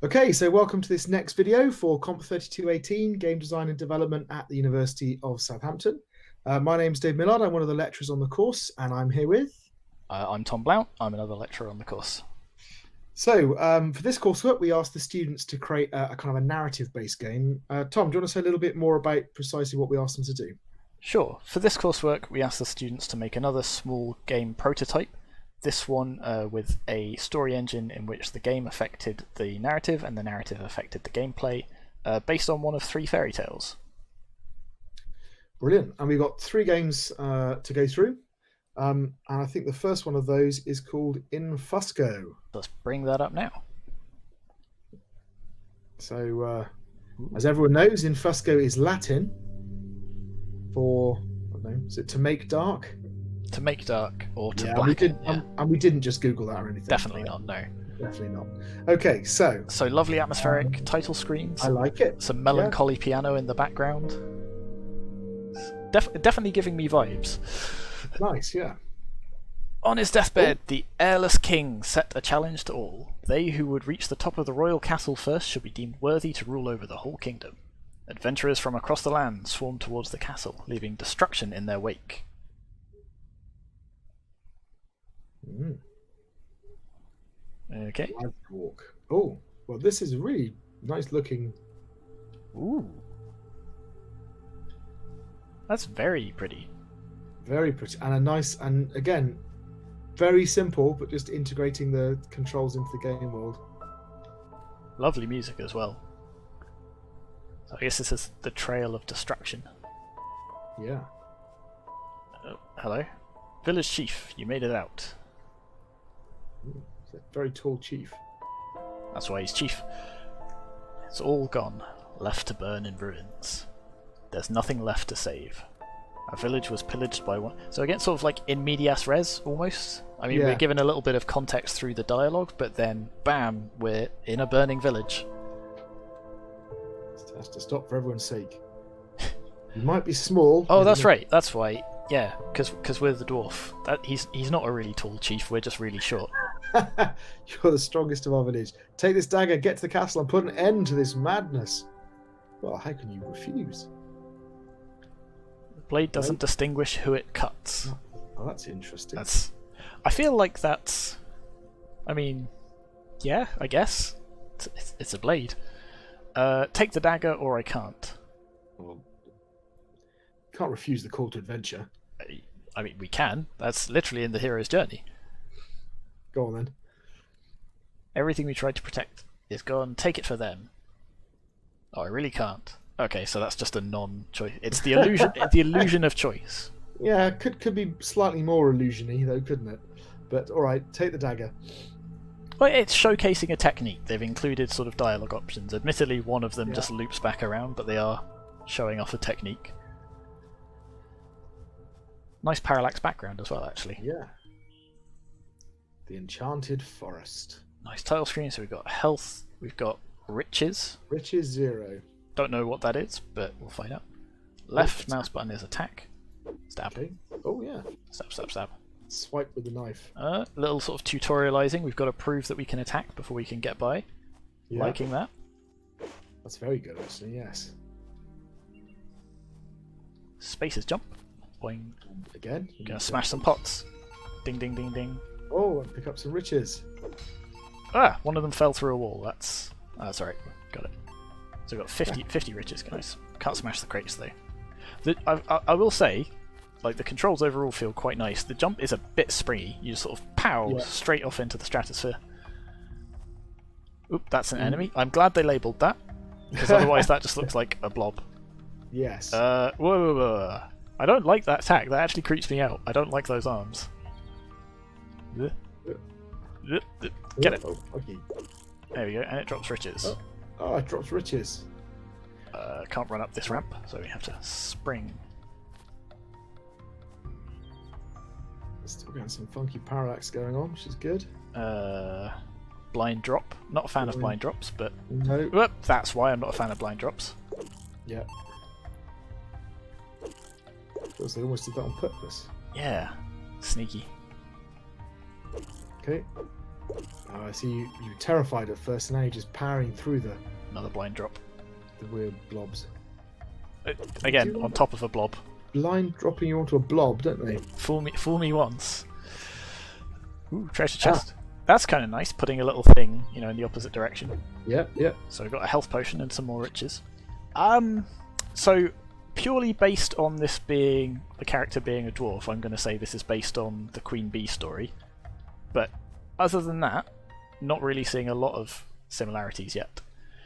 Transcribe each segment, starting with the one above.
Okay, so welcome to this next video for COMP3218, Game Design and Development at the University of Southampton. My name's Dave Millard, I'm one of the lecturers on the course, and I'm here with... I'm Tom Blount, I'm another lecturer on the course. So, for this coursework, we asked the students to create a kind of a narrative-based game. Tom, do you want to say a little bit more about precisely what we asked them to do? Sure, for this coursework we asked the students to make another small game prototype, this one with a story engine in which the game affected the narrative and the narrative affected the gameplay, based on one of three fairy tales. Brilliant. And we've got three games to go through. And I think the first one of those is called Infusco. Let's bring that up now. So, as everyone knows, Infusco is Latin for, I don't know, is it to make dark? To make dark, or to blacken. Yeah. And we didn't just Google that or anything. Definitely not, no. Definitely not. Okay, so... So lovely atmospheric title screens. I like it. Some melancholy piano in the background. Definitely giving me vibes. Nice, yeah. On his deathbed, the airless king set a challenge to all. They who would reach the top of the royal castle first should be deemed worthy to rule over the whole kingdom. Adventurers from across the land swarmed towards the castle, leaving destruction in their wake. Okay. Live walk. Oh, well, this is really nice looking. Ooh. That's very pretty. Very pretty. And a nice, and again, very simple, but just integrating the controls into the game world. Lovely music as well. So I guess this is the Trail of Destruction. Yeah. Oh, hello. Village Chief, you made it out. It's a very tall chief. That's why he's chief. It's all gone, left to burn in ruins. There's nothing left to save. Our village was pillaged by one. So again, sort of like in medias res, almost. I mean, we're given a little bit of context through the dialogue, but then, bam, we're in a burning village. It has to stop for everyone's sake. You might be small. Oh, that's right. That's why. Yeah, because we're the dwarf. He's not a really tall chief. We're just really short. You're the strongest of our village. Take this dagger, get to the castle, and put an end to this madness. Well, how can you refuse? The blade doesn't distinguish who it cuts. Oh, that's interesting. I feel like that's... I mean, yeah, I guess. It's a blade. Take the dagger or I can't. Well, can't refuse the call to adventure. I mean, we can. That's literally in the hero's journey. Go on then. Everything we tried to protect is gone. Take it for them. Oh, I really can't. Okay, so that's just a non-choice. It's the illusion. The illusion of choice. Yeah, could be slightly more illusion-y though, couldn't it? But all right, take the dagger. Well, it's showcasing a technique. They've included sort of dialogue options. Admittedly, one of them just loops back around, but they are showing off a technique. Nice parallax background as well, actually. Yeah. The Enchanted Forest. Nice title screen. So we've got health. We've got riches. Riches 0. Don't know what that is, but we'll find out. Left mouse button is attack. Stab. Okay. Oh yeah. Stab, stab, stab. Swipe with the knife. Little sort of tutorializing. We've got to prove that we can attack before we can get by. Yeah. Liking that. That's very good, actually. Yes. Space is jump. Boing. Again. Gonna smash some pots. Ding, ding, ding, ding. Oh, and pick up some riches. Ah, one of them fell through a wall. That's alright. Got it. So we've got 50 riches, guys. Can't smash the crates though. I will say, like, the controls overall feel quite nice. The jump is a bit springy. You just sort of pow straight off into the stratosphere. Oop, that's an enemy. I'm glad they labelled that, because otherwise that just looks like a blob. Yes. Whoa. I don't like that attack. That actually creeps me out. I don't like those arms. Get it. Okay. There we go, and it drops riches. Oh, it drops riches. Can't run up this ramp, so we have to spring. Still getting some funky parallax going on, which is good. Blind drop. Not a fan of blind drops, but no. Whoop, that's why I'm not a fan of blind drops. Yeah. Feels they almost did that on purpose. Yeah. Sneaky. Okay. Oh, I see you were terrified at first, and now you're just powering through the Another blind drop. weird blobs. Again, on top of a blob. Blind dropping you onto a blob, don't they? Fool me once. Ooh, treasure chest. That's kind of nice, putting a little thing, you know, in the opposite direction. Yep, yep. So we've got a health potion and some more riches. So purely based on this being the character being a dwarf, I'm going to say this is based on the Queen Bee story. But other than that, not really seeing a lot of similarities yet.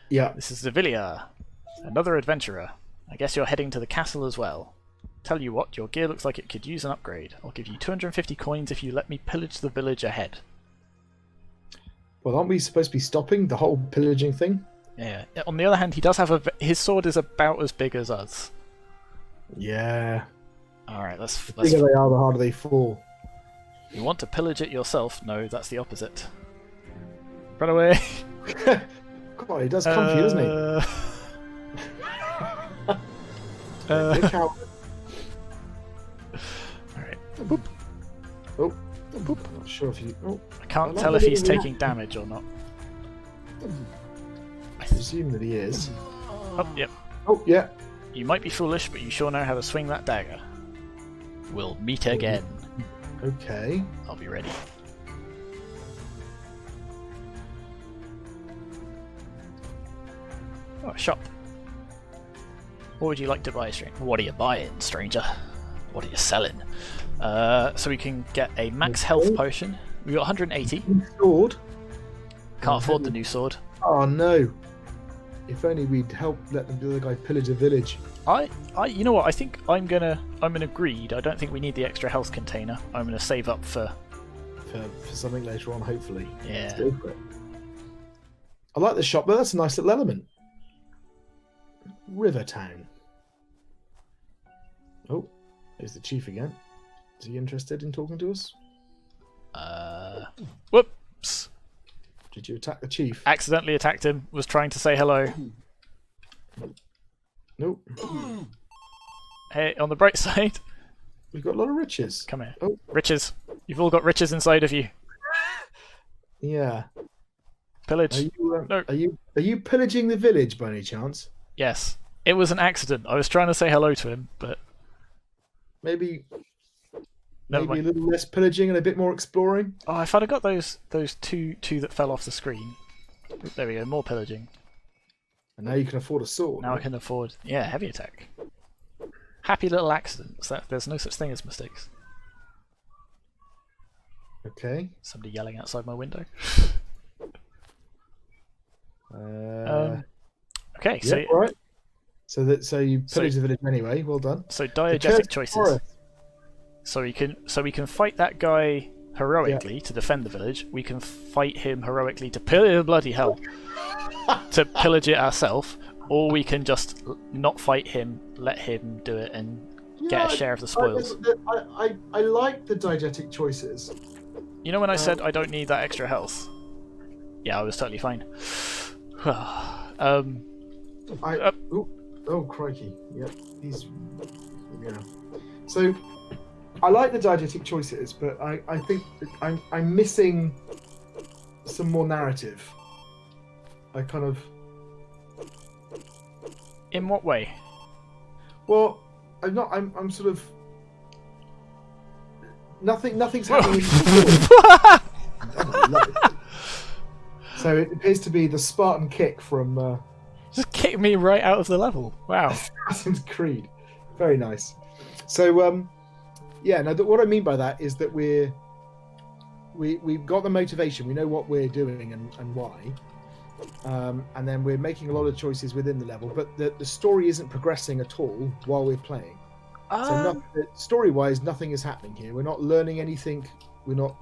Yeah. This is Zavilia, another adventurer. I guess you're heading to the castle as well. Tell you what, your gear looks like it could use an upgrade. I'll give you 250 coins if you let me pillage the village ahead. Well, aren't we supposed to be stopping the whole pillaging thing? Yeah. On the other hand, he does have his sword is about as big as us. Yeah. All right, let's. The bigger they are, the harder they fall. You want to pillage it yourself? No, that's the opposite. Run away. God, he does comfy, doesn't he? Look out. Alright. Boop. Oh, boop. Not sure if you. Oh, I can't tell if he's taking damage or not. I presume that he is. Oh, yep. Oh, yeah. You might be foolish, but you sure know how to swing that dagger. We'll meet again. Okay. I'll be ready. Oh, a shop. What would you like to buy, stranger? What are you buying, stranger? What are you selling? So we can get a max health potion. We got 180. Sword. Can't afford the new sword. Oh no! If only we'd help let the other guy pillage a village. You know what? I think I'm gonna greed. I don't think we need the extra health container. I'm gonna save up for something later on, hopefully. Yeah. Let's go for it. I like the shop, but that's a nice little element. Rivertown. Oh, there's the chief again. Is he interested in talking to us? Whoops! Did you attack the chief? Accidentally attacked him. Was trying to say hello. Nope. Hey, on the bright side. We've got a lot of riches. Come here. Oh. Riches. You've all got riches inside of you. Yeah. Pillage. No. Are you pillaging the village by any chance? Yes. It was an accident. I was trying to say hello to him, but maybe never a mind. little less pillaging and a bit more exploring. Oh, if I'd have got those two that fell off the screen. There we go. More pillaging. And now you can afford a sword. Now right? I can afford, yeah, heavy attack. Happy little accidents. There's no such thing as mistakes. Okay. Somebody yelling outside my window. Okay, yeah, so right. So you pillage the village anyway. Well done. So diegetic choices. So we can fight that guy heroically to defend the village. We can fight him heroically to pillage bloody hell to pillage it ourselves, or we can just not fight him, let him do it, and get a share of the spoils. I like the diegetic choices. You know when I said I don't need that extra health? Yeah, I was totally fine. Oh crikey! Yep, yeah. So I like the diegetic choices, but I think that I'm missing some more narrative. I kind of. In what way? Well, I'm not. I'm sort of. Nothing's happening. So it appears to be the Spartan kick from. Just kicked me right out of the level. Wow. Assassin's Creed. Very nice. So yeah. Now what I mean by that is that we've got the motivation. We know what we're doing and why. And then we're making a lot of choices within the level, but the story isn't progressing at all while we're playing. So story-wise, nothing is happening here. We're not learning anything. We're not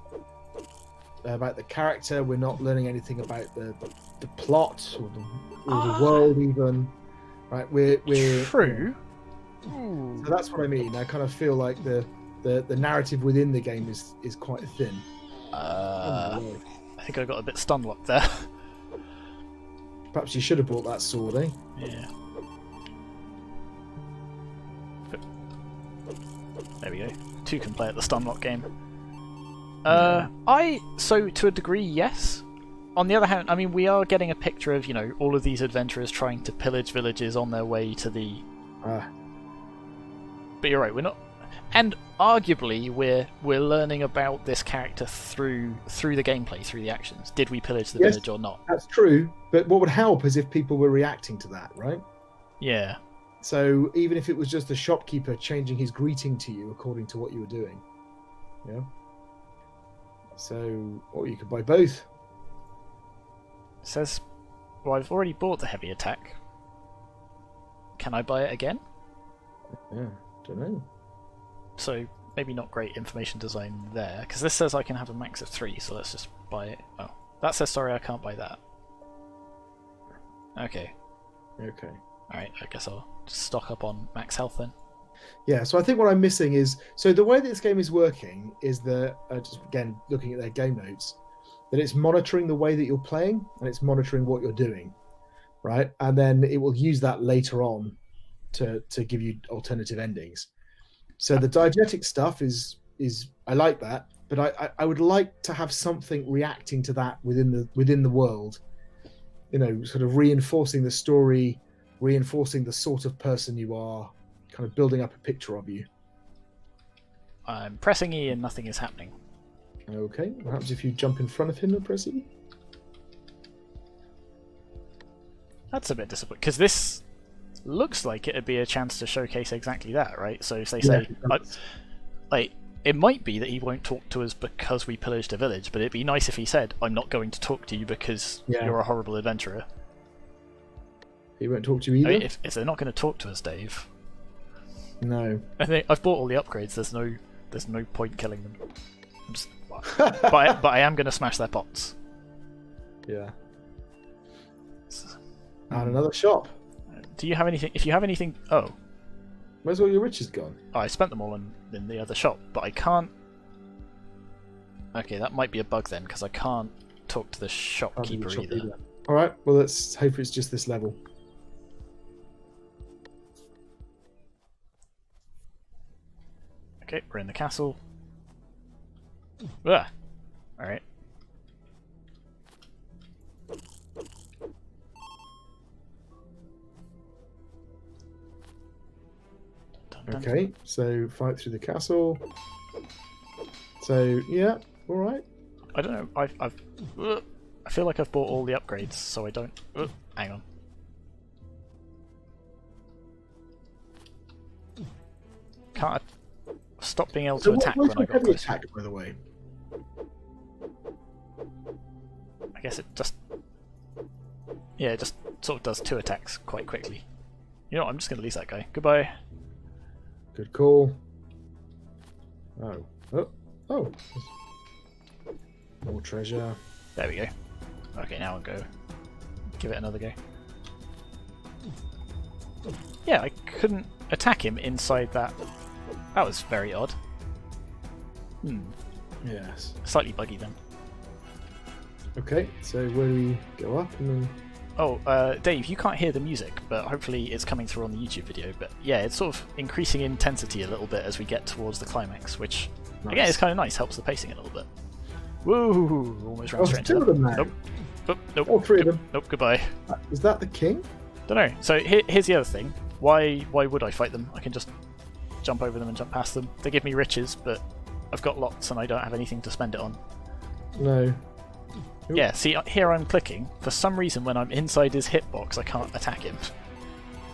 about the character. We're not learning anything about the plot or the world even. Right? We're true. So that's what I mean. I kind of feel like the narrative within the game is quite thin. I think I got a bit stun-locked there. Perhaps you should have bought that sword, eh? Yeah. There we go. Two can play at the stunlock game. So to a degree, yes. On the other hand, I mean, we are getting a picture of, all of these adventurers trying to pillage villages on their way to the... But you're right, we're not... And arguably, we're learning about this character through the gameplay, through the actions. Did we pillage the village or not? That's true, but what would help is if people were reacting to that, right? Yeah. So even if it was just the shopkeeper changing his greeting to you according to what you were doing. Yeah. So, or you could buy both. It says, well, I've already bought the heavy attack. Can I buy it again? Yeah, don't know. So, maybe not great information design there, because this says I can have a max of 3, so let's just buy it. Oh, that says, sorry, I can't buy that. Okay. Okay. Alright, I guess I'll just stock up on max health then. Yeah, so I think what I'm missing is... So the way that this game is working is that, just again, looking at their game notes, that it's monitoring the way that you're playing, and it's monitoring what you're doing, right? And then it will use that later on to give you alternative endings. So the diegetic stuff is I like that, but I would like to have something reacting to that within the world, sort of reinforcing the story, reinforcing the sort of person you are, kind of building up a picture of you. I'm pressing E and nothing is happening. Okay, what happens if you jump in front of him and press E? That's a bit disappointing, because this looks like it'd be a chance to showcase exactly that, right? So if they say, it might be that he won't talk to us because we pillaged a village, but it'd be nice if he said, I'm not going to talk to you because you're a horrible adventurer. He won't talk to you either? I mean, if they're not going to talk to us, Dave... No. I think I've bought all the upgrades, there's no point killing them. But I am going to smash their pots. Yeah. And another shop. Do you have anything? If you have anything... Oh. Where's all your riches gone? Oh, I spent them all in the other shop, but I can't... Okay, that might be a bug then, because I can't talk to the shopkeeper either. Alright, well let's hope it's just this level. Okay, we're in the castle. Ah! Alright. Okay, so fight through the castle. So yeah, all right. I don't know. I feel like I've bought all the upgrades, so I don't. Hang on. Can't I stop being able to attack when I got close? Attack, by the way. I guess it just. Yeah, it just sort of does 2 attacks quite quickly. You know what? I'm just going to lose that guy. Goodbye. Good call. Oh. More treasure. There we go. Okay, now I'll go. Give it another go. Yeah, I couldn't attack him inside that. That was very odd. Yes. Slightly buggy then. Okay, so where do we go up and then... Oh, Dave, you can't hear the music, but hopefully it's coming through on the YouTube video. But yeah, it's sort of increasing intensity a little bit as we get towards the climax, which again is kind of nice, helps the pacing a little bit. Woo! Almost ran straight into that. Nope. All 3 of them. Nope, goodbye. Is that the king? Don't know. So here's the other thing. Why would I fight them? I can just jump over them and jump past them. They give me riches, but I've got lots and I don't have anything to spend it on. No. Yeah, see, here I'm clicking. For some reason, when I'm inside his hitbox, I can't attack him.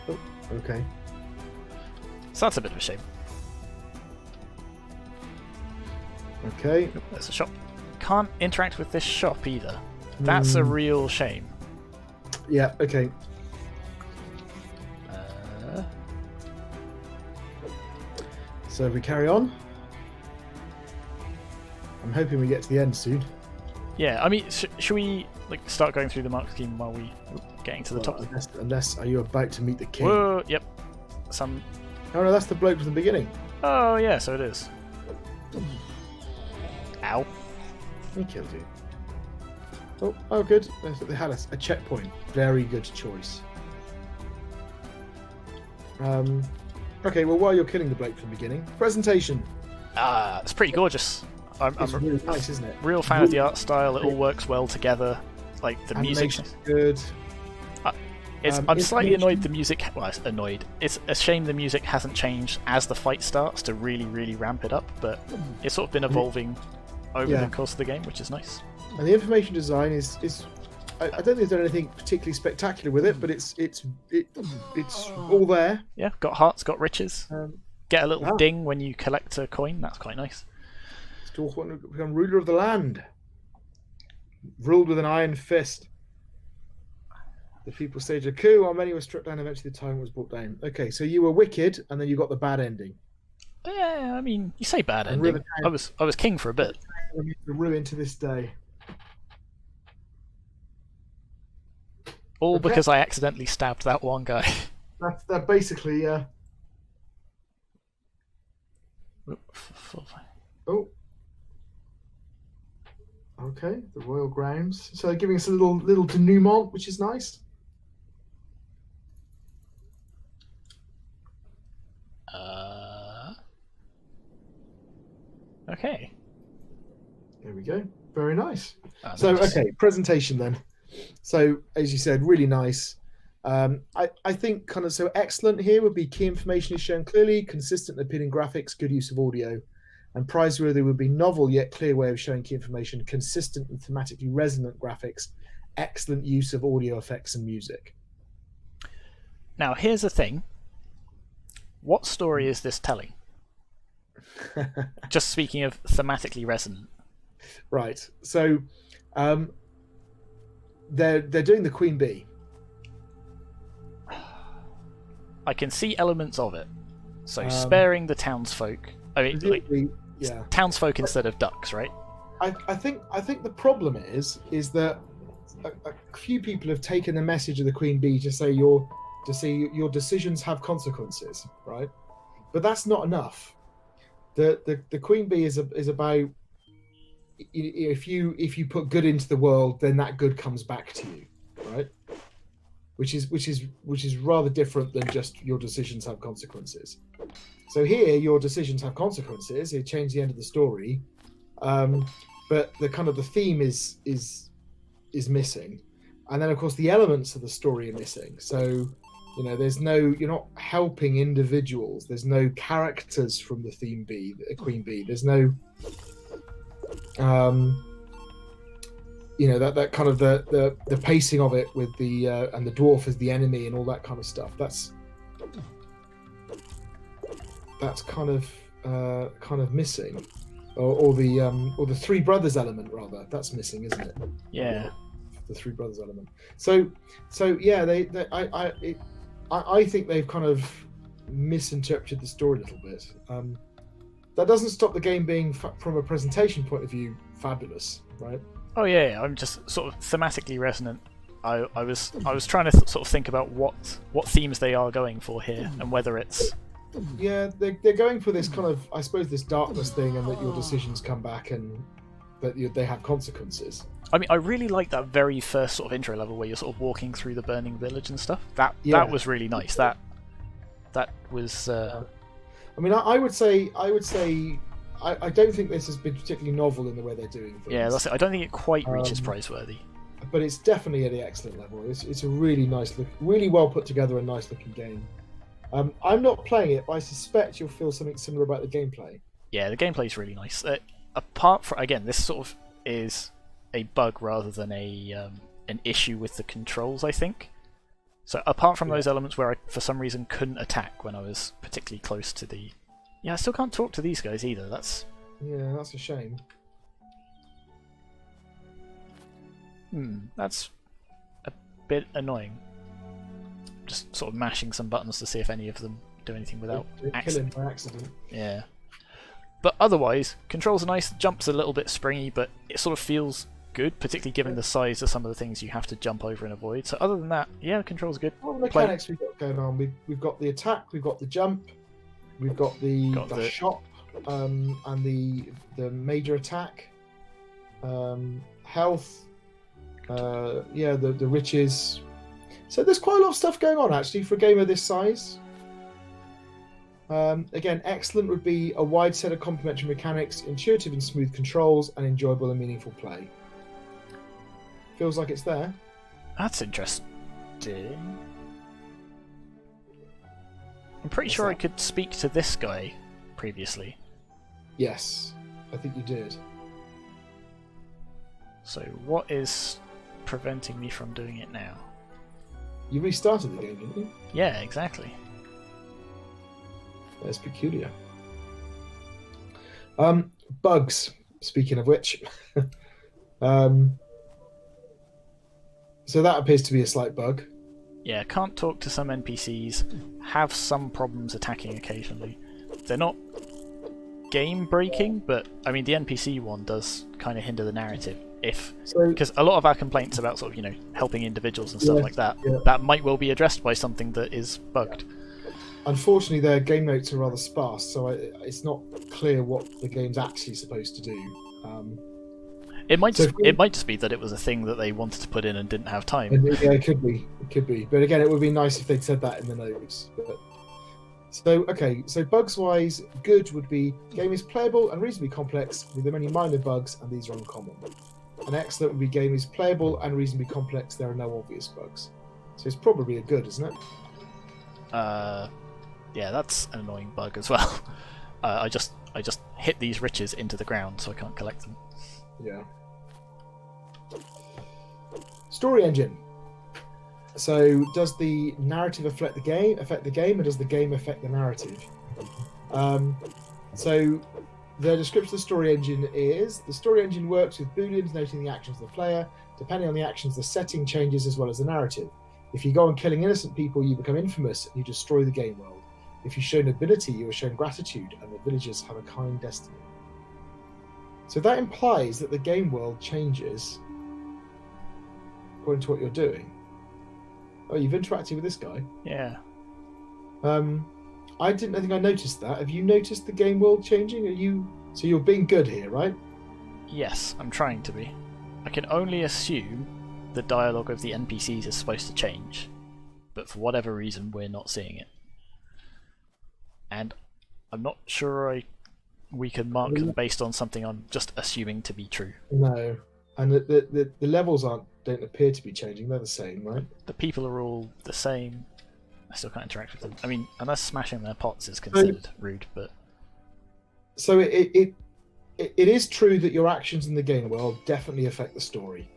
Oh, okay. So that's a bit of a shame. Okay. Oh, there's a shop. Can't interact with this shop either. That's a real shame. Yeah, okay. So if we carry on, I'm hoping we get to the end soon. Yeah, I mean, should we start going through the mark scheme while we getting to the top? Unless, are you about to meet the king? Whoa, yep. Oh no, that's the bloke from the beginning. Oh yeah, so it is. Ow. He killed you. Oh, good. They had a checkpoint. Very good choice. Okay, well, while you're killing the bloke from the beginning, presentation. It's pretty gorgeous. It's really nice, isn't it? Real fan of the art style. It all works well together. Like the music. Animation's good. I'm slightly annoyed the music. Well, annoyed. It's a shame the music hasn't changed as the fight starts to really, really ramp it up. But it's sort of been evolving over the course of the game, which is nice. And the information design is I don't think they've done anything particularly spectacular with it, but it's all there. Yeah, got hearts, got riches. Get a little ding when you collect a coin. That's quite nice. Dwarf want to become ruler of the land, ruled with an iron fist. The people staged a coup, while many were struck down. Eventually, the tyrant was brought down. Okay, so you were wicked, and then you got the bad ending. Yeah, I mean, you say bad ending. I was king for a bit. Ruin to this day. All because I accidentally stabbed that one guy. That basically. Oh. Okay, the royal grounds. So they're giving us a little denouement, which is nice. Okay. There we go. Very nice. Okay, presentation then. So as you said, really nice. I think kind of so excellent here would be key information is shown clearly, consistent and appealing graphics, good use of audio. And prizeworthy would be novel yet clear way of showing key information, consistent and thematically resonant graphics, excellent use of audio effects and music. Now here's the thing. What story is this telling? Just speaking of thematically resonant. Right. So they're doing the Queen Bee. I can see elements of it. So sparing the townsfolk. I mean, townsfolk instead of ducks, right? I think the problem is that a few people have taken the message of the Queen Bee to say your decisions have consequences, right? But that's not enough. The Queen Bee is about if you put good into the world, then that good comes back to you, right? Which is rather different than just your decisions have consequences. So here, your decisions have consequences. It changed the end of the story, but the theme is missing, and then of course the elements of the story are missing. So you're not helping individuals. There's no characters from the Queen Bee. There's no that kind of the pacing of it with the and the dwarf as the enemy and all that kind of stuff. That's kind of missing, or the three brothers element rather. That's missing, isn't it? Yeah. The three brothers element. So yeah, I think they've kind of misinterpreted the story a little bit. That doesn't stop the game being, from a presentation point of view, fabulous, right? Oh yeah, I'm just sort of thematically resonant. I was trying to sort of think about what themes they are going for here, and whether it's they're going for this kind of, I suppose, this darkness thing, and that your decisions come back and that they have consequences. I mean, I really like that very first sort of intro level where you're sort of walking through the burning village and stuff. That was really nice. That was. I mean, I would say I don't think this has been particularly novel in the way they're doing things. Yeah, that's it. I don't think it quite reaches prizeworthy. But it's definitely at the excellent level. It's a really nice look, really well put together, and nice looking game. I'm not playing it, but I suspect you'll feel something similar about the gameplay. Yeah, the gameplay is really nice. Apart from, again, this sort of is a bug rather than an issue with the controls, I think. So apart from those elements where I, for some reason, couldn't attack when I was particularly close to the... Yeah, I still can't talk to these guys either. That's a shame. That's a bit annoying. Just sort of mashing some buttons to see if any of them do anything without accident. Kill him by accident. Yeah. But otherwise, controls are nice, jumps a little bit springy, but it sort of feels good, particularly given the size of some of the things you have to jump over and avoid. So other than that, yeah, the controls are good. What mechanics we've got going on? We've got the attack, we've got the jump, we've got the shot, and the major attack, health, the riches. So there's quite a lot of stuff going on actually for a game of this size. Again, excellent would be a wide set of complementary mechanics, intuitive and smooth controls, and enjoyable and meaningful play. Feels like it's there. That's interesting. I'm pretty sure I could speak to this guy previously. Yes, I think you did. So what is preventing me from doing it now? You restarted the game, didn't you? Yeah, exactly. That's peculiar. Bugs, speaking of which. So that appears to be a slight bug. Yeah, can't talk to some NPCs, have some problems attacking occasionally. They're not game-breaking, but I mean the NPC one does kind of hinder the narrative. Because a lot of our complaints about sort of, helping individuals and stuff like that, that might well be addressed by something that is bugged. Unfortunately, their game notes are rather sparse, so it's not clear what the game's actually supposed to do. It might just be that it was a thing that they wanted to put in and didn't have time. Yeah, it could be. But again, it would be nice if they'd said that in the notes. So bugs-wise, good would be game is playable and reasonably complex with many minor bugs, and these are uncommon. And excellent would be game is playable and reasonably complex. There are no obvious bugs. So it's probably a good, isn't it? Yeah, that's an annoying bug as well. I just hit these riches into the ground, so I can't collect them. Yeah. Story engine. So does the narrative affect the game, or does the game affect the narrative? So the description of the story engine is: the story engine works with booleans noting the actions of the player. Depending on the actions, the setting changes as well as the narrative. If you go on killing innocent people, you become infamous and you destroy the game world. If you show nobility, you are shown gratitude, and the villagers have a kind destiny. So that implies that the game world changes according to what you're doing. Oh, you've interacted with this guy? Yeah. I think I noticed that. Have you noticed the game world changing? So you're being good here, right? Yes, I'm trying to be. I can only assume the dialogue of the NPCs is supposed to change, but for whatever reason we're not seeing it. And I'm not sure we can mark them based on something I'm just assuming to be true. No. And the levels don't appear to be changing, they're the same, right? The people are all the same. I still can't interact with them. I mean, unless smashing their pots is considered rude, but... So it is true that your actions in the game world definitely affect the story.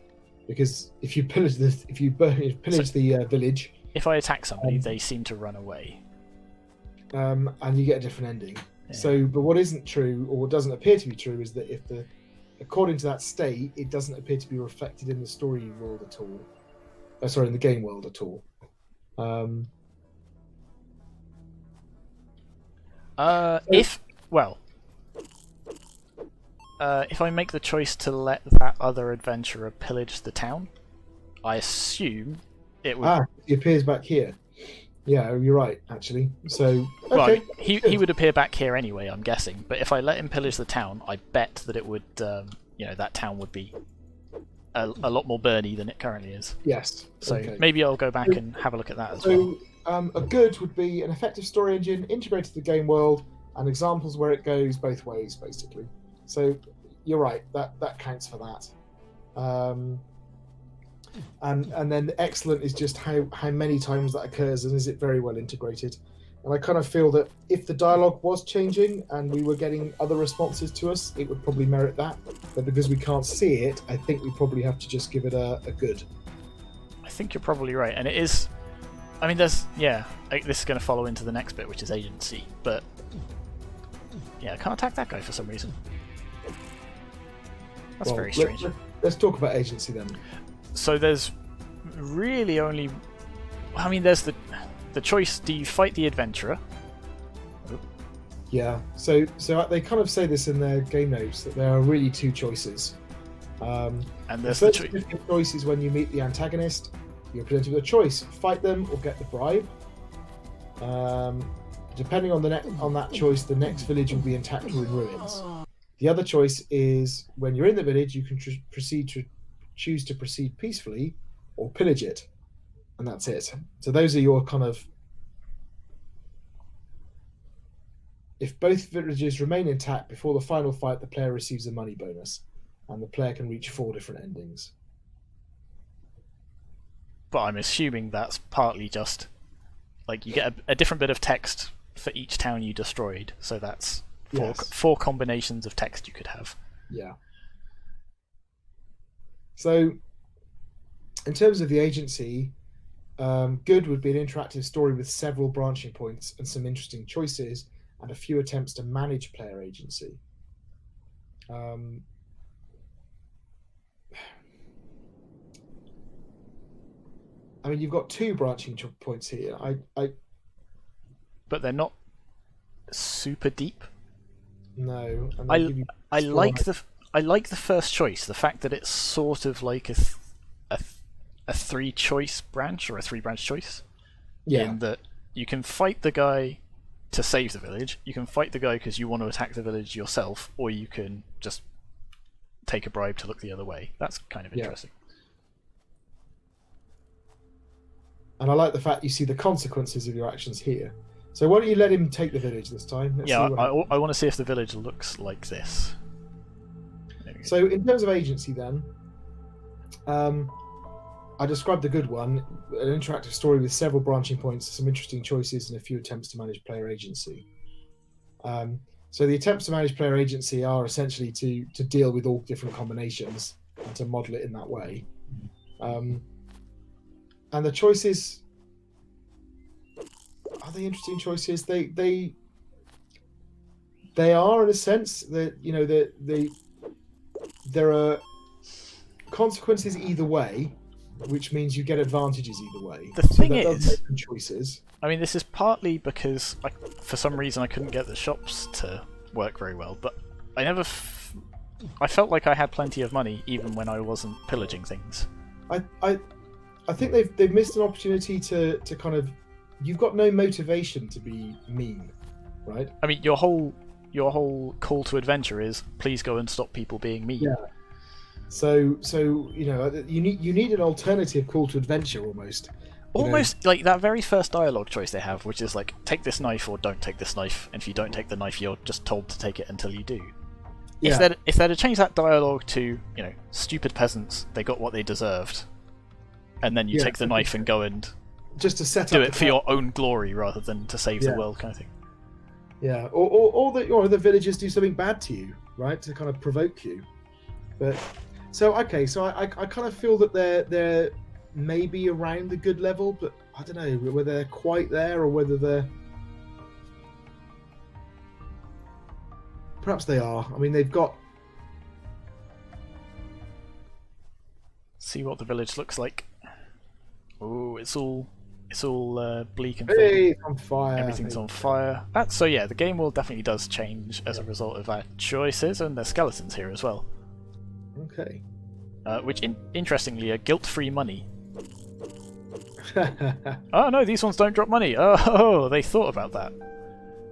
Because if you pillage the village... If I attack somebody, they seem to run away. And you get a different ending. Yeah. But what isn't true, or what doesn't appear to be true, is that according to that state, it doesn't appear to be reflected in the story world at all. In the game world at all. If I make the choice to let that other adventurer pillage the town, I assume it would... he appears back here. Yeah, you're right, actually. So, okay. Well, I mean, he would appear back here anyway, I'm guessing. But if I let him pillage the town, I bet that it would, that town would be a lot more burny than it currently is. Yes. So maybe I'll go back and have a look at that as well. A good would be an effective story engine integrated to the game world, and examples where it goes both ways, basically. So you're right, that counts for that. And then excellent is just how many times that occurs, and is it very well integrated. And I kind of feel that if the dialogue was changing and we were getting other responses to us, it would probably merit that. But because we can't see it, I think we probably have to just give it a good. I think you're probably right, and it is... I mean, this is going to follow into the next bit, which is agency, but... Yeah, I can't attack that guy for some reason. That's very strange. Let's talk about agency then. So there's really only... I mean, there's the choice, do you fight the adventurer? Yeah, so they kind of say this in their game notes, that there are really two choices. And there's the first choice is when you meet the antagonist, you're presented with a choice, fight them or get the bribe. Depending on that choice, the next village will be intact or in ruins. The other choice is when you're in the village, you can choose to proceed peacefully or pillage it, and that's it. So those are your kind of If both villages remain intact before the final fight, the player receives a money bonus, and the player can reach 4 different endings. But I'm assuming that's partly just like you get a different bit of text for each town you destroyed, so that's four combinations of text you could have. Yeah. So, in terms of the agency, good would be an interactive story with several branching points and some interesting choices, and a few attempts to manage player agency. I mean, you've got 2 branching points here. But they're not super deep. No. I like the first choice. The fact that it's sort of like a 3-choice branch or a 3-branch choice. Yeah. In that you can fight the guy to save the village. You can fight the guy because you want to attack the village yourself, or you can just take a bribe to look the other way. That's kind of interesting. And I like the fact you see the consequences of your actions here. So why don't you let him take the village this time? I want to see if the village looks like this. So in terms of agency then, I described the good one, an interactive story with several branching points, some interesting choices, and a few attempts to manage player agency. So the attempts to manage player agency are essentially to deal with all different combinations and to model it in that way. And the choices, are they interesting choices? They are, in a sense, that there are consequences either way, which means you get advantages either way. The thing is, choices. I mean, this is partly because for some reason I couldn't get the shops to work very well, but I felt like I had plenty of money even when I wasn't pillaging things. I think they've missed an opportunity to kind of, you've got no motivation to be mean, right? I mean, your whole call to adventure is please go and stop people being mean. Yeah. So you need an alternative call to adventure almost. Almost like that very first dialogue choice they have, which is like take this knife or don't take this knife, and if you don't take the knife, you're just told to take it until you do. Yeah. If they'd have changed that dialogue to stupid peasants, they got what they deserved, and then you take the knife and go and just to set do it for your own glory rather than to save the world, kind of thing. Yeah, or the villagers do something bad to you, right, to kind of provoke you. But so I kind of feel that they're maybe around the good level, but I don't know whether they're quite there or whether they're. Perhaps they are. I mean, they've got. See what the village looks like. Oh, it's all bleak and it's on fire. Everything's on fire. So yeah, the game will definitely does change as a result of our choices, and there's skeletons here as well. Okay. Which interestingly are guilt-free money. Oh no, these ones don't drop money. Oh, they thought about that.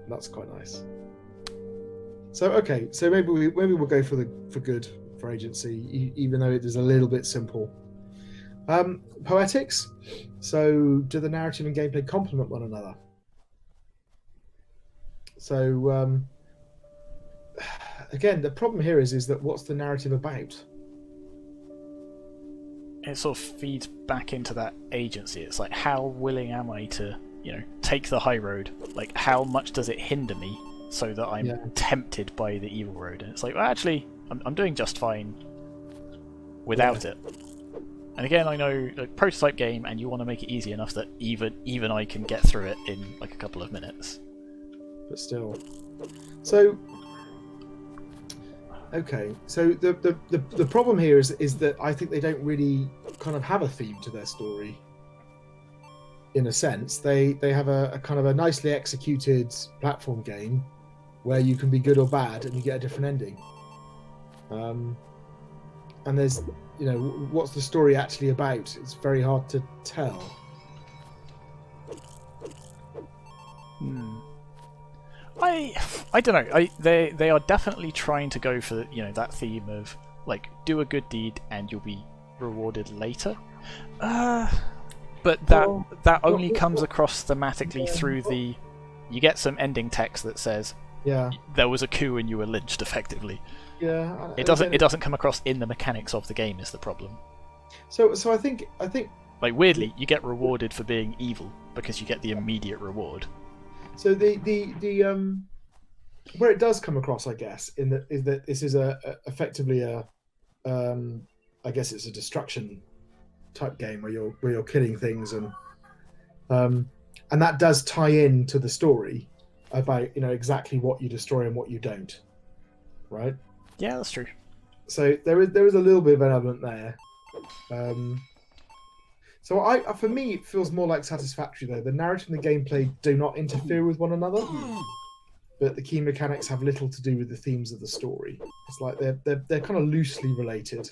That's quite nice. So okay, so maybe we'll go for good for agency, even though it is a little bit simple. Poetics. So do the narrative and gameplay complement one another? So again, the problem here is that what's the narrative about? It sort of feeds back into that agency. It's like, how willing am I to, take the high road? Like, how much does it hinder me so that I'm tempted by the evil road? And it's like, well, actually, I'm doing just fine without it. And again, I know, prototype game, and you want to make it easy enough that even I can get through it in like a couple of minutes. But still, so. Okay, so the problem here is that I think they don't really kind of have a theme to their story. In a sense, they have a kind of a nicely executed platform game where you can be good or bad and you get a different ending. And there's, what's the story actually about? It's very hard to tell. I don't know. They are definitely trying to go for that theme of like do a good deed and you'll be rewarded later. But that only comes across thematically through you get some ending text that says Yeah. There was a coup and you were lynched effectively. Yeah. It doesn't come across in the mechanics of the game is the problem. So I think Like weirdly, you get rewarded for being evil because you get the immediate reward. so. The where it does come across, I guess, is that this is effectively a I guess it's a destruction type game where you're killing things and that does tie in to the story about exactly what you destroy and what you don't, right? Yeah, that's true. So there is a little bit of an element there. So for me it feels more like Satisfactory though. The narrative and the gameplay do not interfere with one another, but the key mechanics have little to do with the themes of the story. It's like they're kind of loosely related.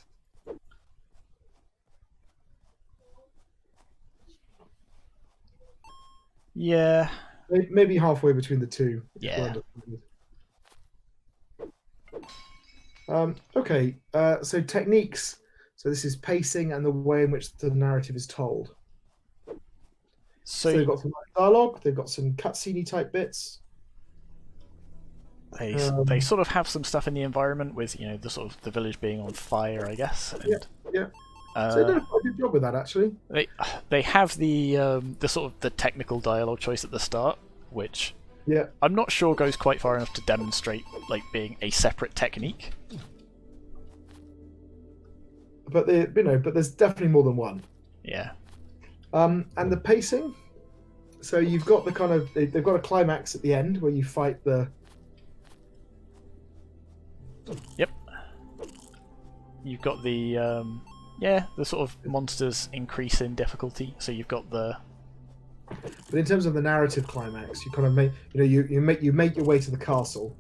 Yeah. Maybe halfway between the two. Yeah. Okay. So techniques. So this is pacing and the way in which the narrative is told. So they've got some dialogue. They've got some cutscene type bits. They sort of have some stuff in the environment with the sort of the village being on fire, I guess. And, yeah. So they did a quite good job with that, actually. They have the sort of the technical dialogue choice at the start, which yeah, I'm not sure goes quite far enough to demonstrate like being a separate technique. But but there's definitely more than one. Yeah. And the pacing. So you've got the kind of they've got a climax at the end where you fight the. Yep. You've got the the sort of monsters increase in difficulty. So you've got the. But in terms of the narrative climax, you kind of make you make your way to the castle.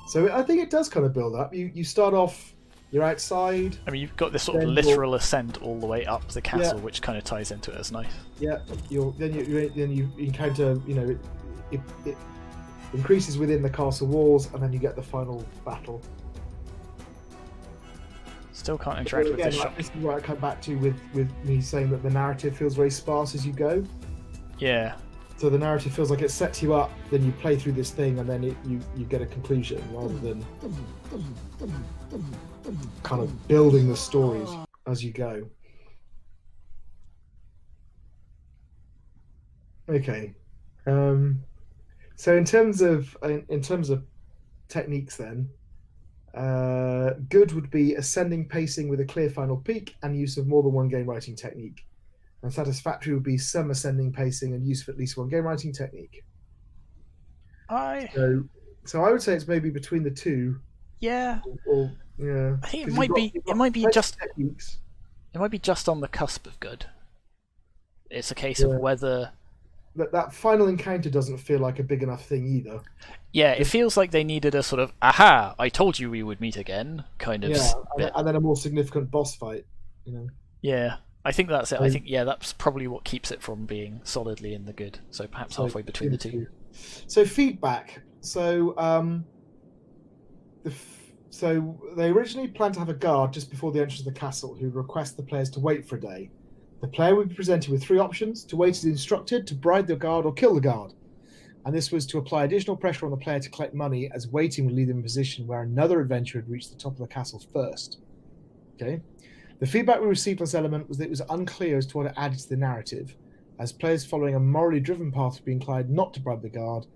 So I think it does kind of build up. You start off, you're outside. I mean, you've got this sort of literal ascent all the way up the castle, which kind of ties into it as nice. Yeah, then you encounter it increases within the castle walls, and then you get the final battle. Still can't interact with this shop. This is where I come back to with me saying that the narrative feels very sparse as you go. Yeah. So the narrative feels like it sets you up, then you play through this thing, and then you get a conclusion rather than kind of building the stories as you go. Okay. So in terms of techniques, then, good would be ascending pacing with a clear final peak and use of more than one game writing technique. And satisfactory would be some ascending pacing and use of at least one game writing technique. So I would say it's maybe between the two. Yeah. Or yeah. I think it might be just on the cusp of good. It's a case of whether that final encounter doesn't feel like a big enough thing either. Yeah, it feels like they needed a sort of "aha, I told you we would meet again" kind of bit. And then a more significant boss fight. Yeah, I think that's it. I think that's probably what keeps it from being solidly in the good. So perhaps halfway between the two. So feedback. So so they originally planned to have a guard just before the entrance of the castle who would request the players to wait for a day. The player would be presented with 3 options: to wait as instructed, to bribe the guard, or kill the guard. And this was to apply additional pressure on the player to collect money, as waiting would leave them in a position where another adventurer had reached the top of the castle first. Okay. The feedback we received on this element was that it was unclear as to what it added to the narrative, as players following a morally driven path would be inclined not to bribe the guard,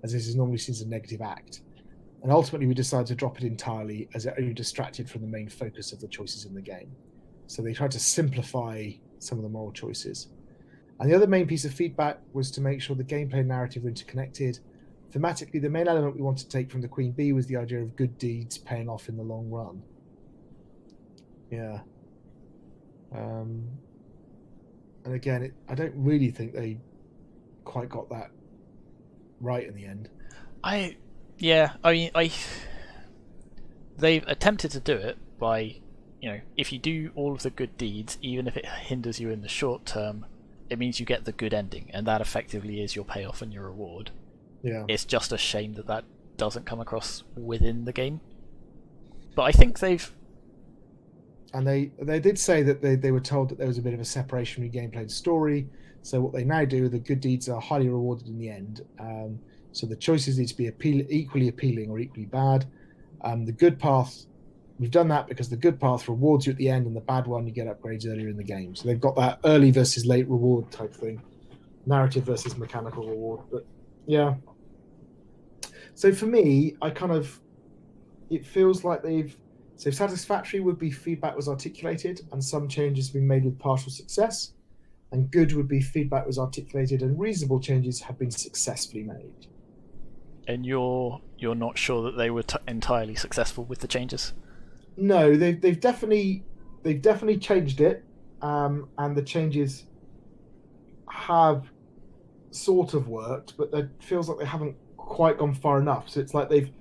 as this is normally seen as a negative act. And ultimately we decided to drop it entirely, as it only distracted from the main focus of the choices in the game. So they tried to simplify some of the moral choices. And the other main piece of feedback was to make sure the gameplay and narrative were interconnected. Thematically, the main element we wanted to take from the Queen Bee was the idea of good deeds paying off in the long run. Yeah. And again, I don't really think they quite got that right in the end. They've attempted to do it by, if you do all of the good deeds, even if it hinders you in the short term, it means you get the good ending, and that effectively is your payoff and your reward. Yeah. It's just a shame that doesn't come across within the game. But I think they've... And they did say that they were told that there was a bit of a separation between gameplay and story. So what they now do, the good deeds are highly rewarded in the end. So the choices need to be equally appealing or equally bad. The good path, we've done that because the good path rewards you at the end, and the bad one, you get upgrades earlier in the game. So they've got that early versus late reward type thing, narrative versus mechanical reward. But yeah. So for me, it feels like so satisfactory would be feedback was articulated and some changes have been made with partial success, and good would be feedback was articulated and reasonable changes have been successfully made. And you're not sure that they were entirely successful with the changes? No, they've definitely changed it, and the changes have sort of worked, but it feels like they haven't quite gone far enough. So it's like they've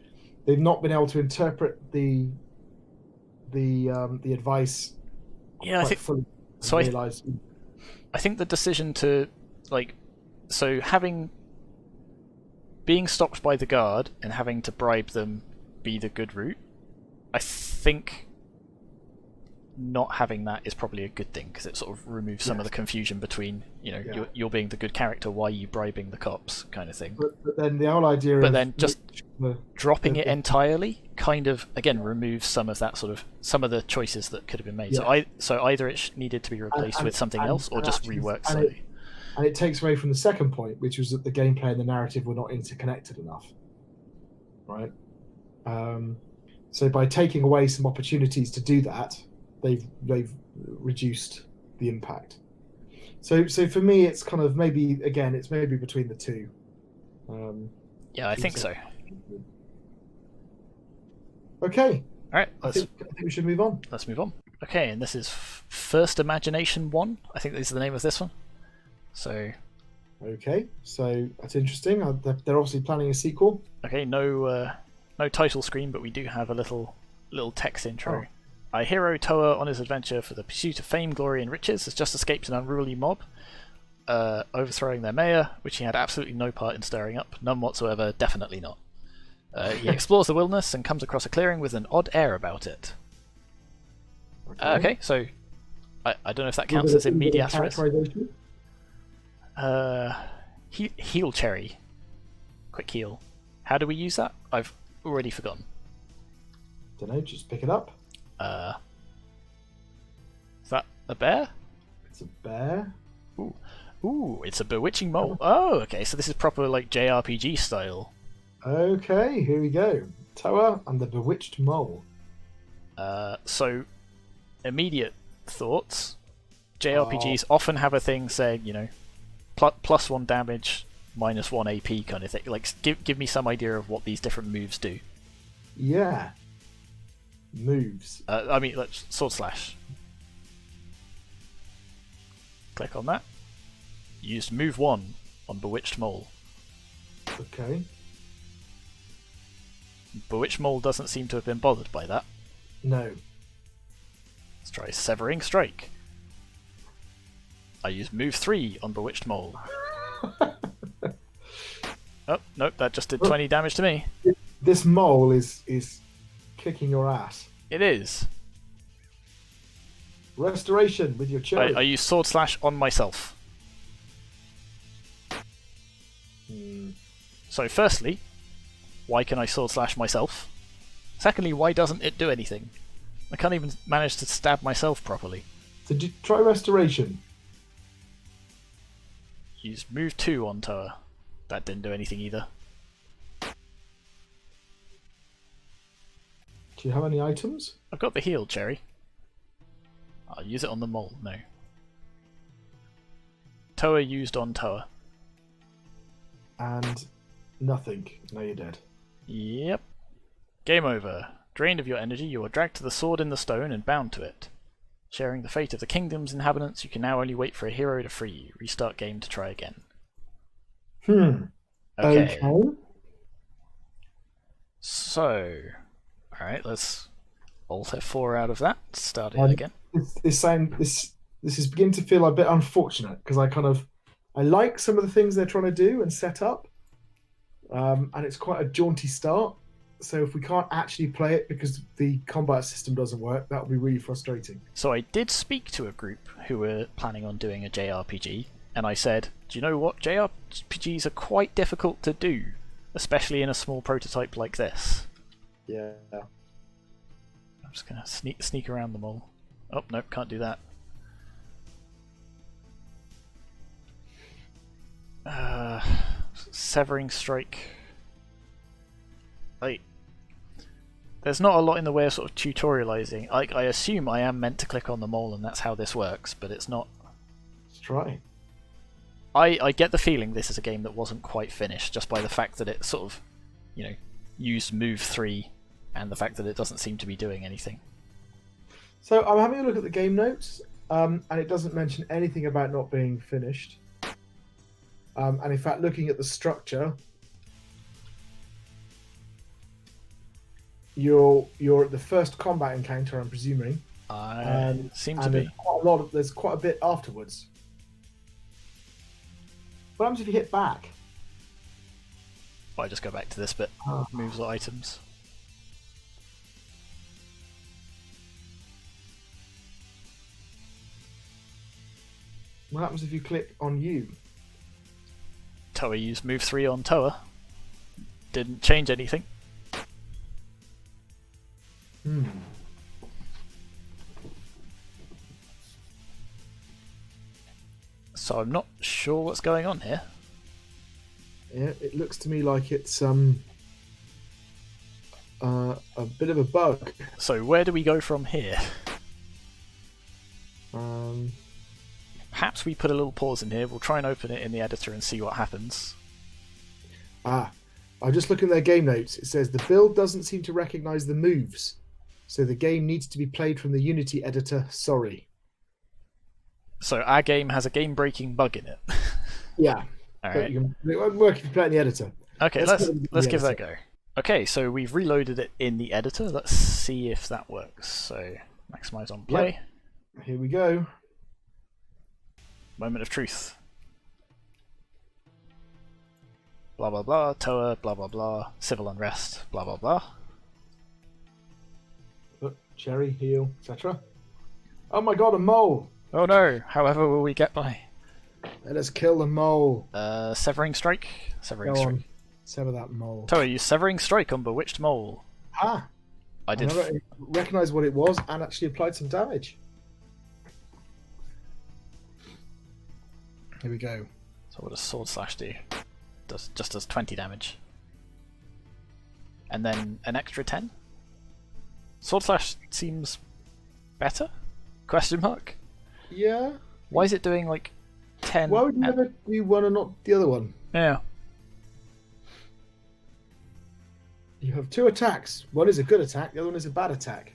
not been able to interpret the advice. Yeah, I think fully. So I think the decision to being stopped by the guard and having to bribe them be the good route, I think not having that is probably a good thing, because it sort of removes some of the confusion between, you're being the good character, why are you bribing the cops, kind of thing. But then the whole idea but then just dropping it entirely kind of, again, removes some of the choices that could have been made. So either it needed to be replaced with something else, or just reworked slightly. And it takes away from the second point, which was that the gameplay and the narrative were not interconnected enough, right? So by taking away some opportunities to do that, they've reduced the impact. So for me, it's kind of maybe between the two. Yeah, I think so. Okay. All right. I think we should move on. Let's move on. Okay, and this is First Imagination 1. I think this is the name of this one. So. Okay, so that's interesting. They're obviously planning a sequel. Okay, no title screen, but we do have a little text intro. Our hero Toa, on his adventure for the pursuit of fame, glory, and riches, has just escaped an unruly mob, overthrowing their mayor, which he had absolutely no part in stirring up. None whatsoever, definitely not. He explores the wilderness and comes across a clearing with an odd air about it. Okay, so I don't know if that counts as in medias res. Heal cherry. Quick heal. How do we use that? I've already forgotten. Don't know, just pick it up. Is that a bear? It's a bear. Ooh, it's a bewitching mole. Oh, okay, so this is proper JRPG style. Okay, here we go. Toa and the bewitched mole. So immediate thoughts. JRPGs often have a thing saying, plus 1 damage, minus 1 AP kind of thing. Give me some idea of what these different moves do. Yeah. Moves. Let's sword slash. Click on that. Use move 1 on bewitched mole. Okay. Bewitched mole doesn't seem to have been bothered by that. No. Let's try severing strike. I use move 3 on bewitched mole. Oh, nope, that just did 20 damage to me. This mole is kicking your ass. It is. Restoration with your cherry. I use sword slash on myself. So firstly, why can I sword slash myself? Secondly, why doesn't it do anything? I can't even manage to stab myself properly. So try restoration. Use move 2 on Toa. That didn't do anything either. Do you have any items? I've got the heal cherry. I'll use it on the mole. No. Toa used on Toa. And nothing. Now you're dead. Yep. Game over. Drained of your energy, you are dragged to the sword in the stone and bound to it. Sharing the fate of the kingdom's inhabitants, you can now only wait for a hero to free you. Restart game to try again. Okay. So, alright, let's Alt F4 out of that. Start it again. This is beginning to feel a bit unfortunate, because I like some of the things they're trying to do and set up, and it's quite a jaunty start. So if we can't actually play it because the combat system doesn't work, that would be really frustrating. So I did speak to a group who were planning on doing a JRPG, and I said, do you know what? JRPGs are quite difficult to do. especially in a small prototype like this. Yeah. I'm just gonna sneak around them all. Oh nope, can't do that. Severing strike. Like, there's not a lot in the way of sort of tutorializing. I assume I am meant to click on them all, and that's how this works, but it's not. Let's try. I get the feeling this is a game that wasn't quite finished just by the fact that it sort of, used move 3 and the fact that it doesn't seem to be doing anything. So I'm having a look at the game notes, and it doesn't mention anything about not being finished. And in fact, looking at the structure, you're at the first combat encounter, I'm presuming. Seem to be. There's quite a bit afterwards. What happens if you hit back? I just go back to this bit. Moves or items. What happens if you click on you? Toa used move 3 on Toa. Didn't change anything. So I'm not sure what's going on here. Yeah, it looks to me like it's a bit of a bug. So where do we go from here? Perhaps we put a little pause in here. We'll try and open it in the editor and see what happens. I'm just looking at their game notes. It says the build doesn't seem to recognize the moves, so the game needs to be played from the Unity editor. Sorry. So our game has a game-breaking bug in it. Yeah. Alright. It won't work if you play it in the editor. Okay, let's give that a go. Okay, so we've reloaded it in the editor. Let's see if that works. So maximize on play. Yep. Here we go. Moment of truth. Blah blah blah, Toa, blah blah blah, civil unrest, blah blah blah. Look, cherry, heal, etc. Oh my god, a mole! Oh no, however will we get by? Let us kill the mole. Severing strike? Severing Go strike. on. Sever that mole. Toa, use severing strike on bewitched mole. I did recognize what it was and actually applied some damage. Here we go. So what does sword slash do? Just does 20 damage. And then an extra 10? Sword slash seems better? Question mark? Yeah. Why is it doing like 10? Why would you never do one and not the other one? Yeah. You have 2 attacks. One is a good attack, the other one is a bad attack.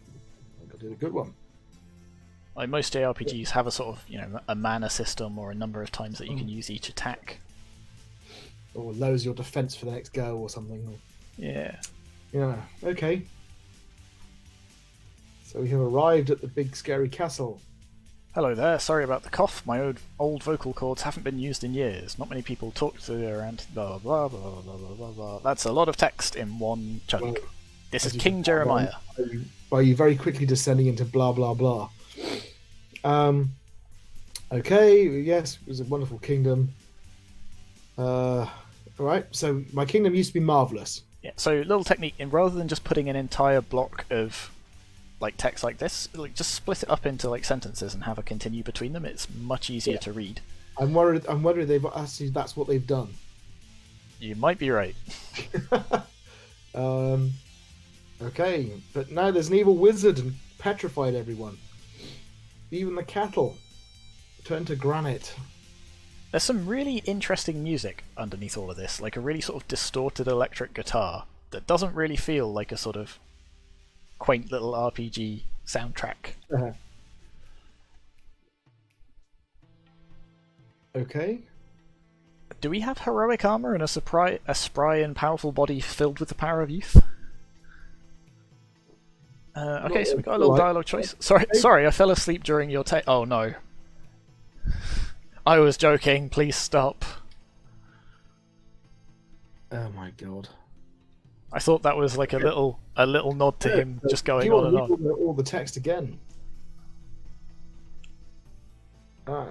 I got to do the good one. Like most JRPGs have a sort of, a mana system or a number of times that you can use each attack. Or lowers your defense for the next go or something. Yeah. Yeah, okay. So we have arrived at the big scary castle. Hello there, sorry about the cough. My old vocal cords haven't been used in years. Not many people talk to around blah blah blah blah blah blah blah. That's a lot of text in one chunk. Well, this is King Jeremiah. By you very quickly descending into blah blah blah. Okay, yes, it was a wonderful kingdom. Alright, so my kingdom used to be marvellous. Yeah, so little technique, and rather than just putting an entire block of text like this, just split it up into sentences and have a continue between them. It's much easier to read. I'm wondering they've actually that's what they've done. You might be right. Okay, but now there's an evil wizard and petrified everyone. Even the cattle turned to granite. There's some really interesting music underneath all of this, like a really sort of distorted electric guitar that doesn't really feel like a sort of quaint little RPG soundtrack. Okay. Do we have heroic armor and a spry and powerful body filled with the power of youth? Okay, so we got a little dialogue choice. Sorry, I fell asleep during your oh no. I was joking, please stop. Oh my god. I thought that was like a little nod to him just going on and on. All the text again.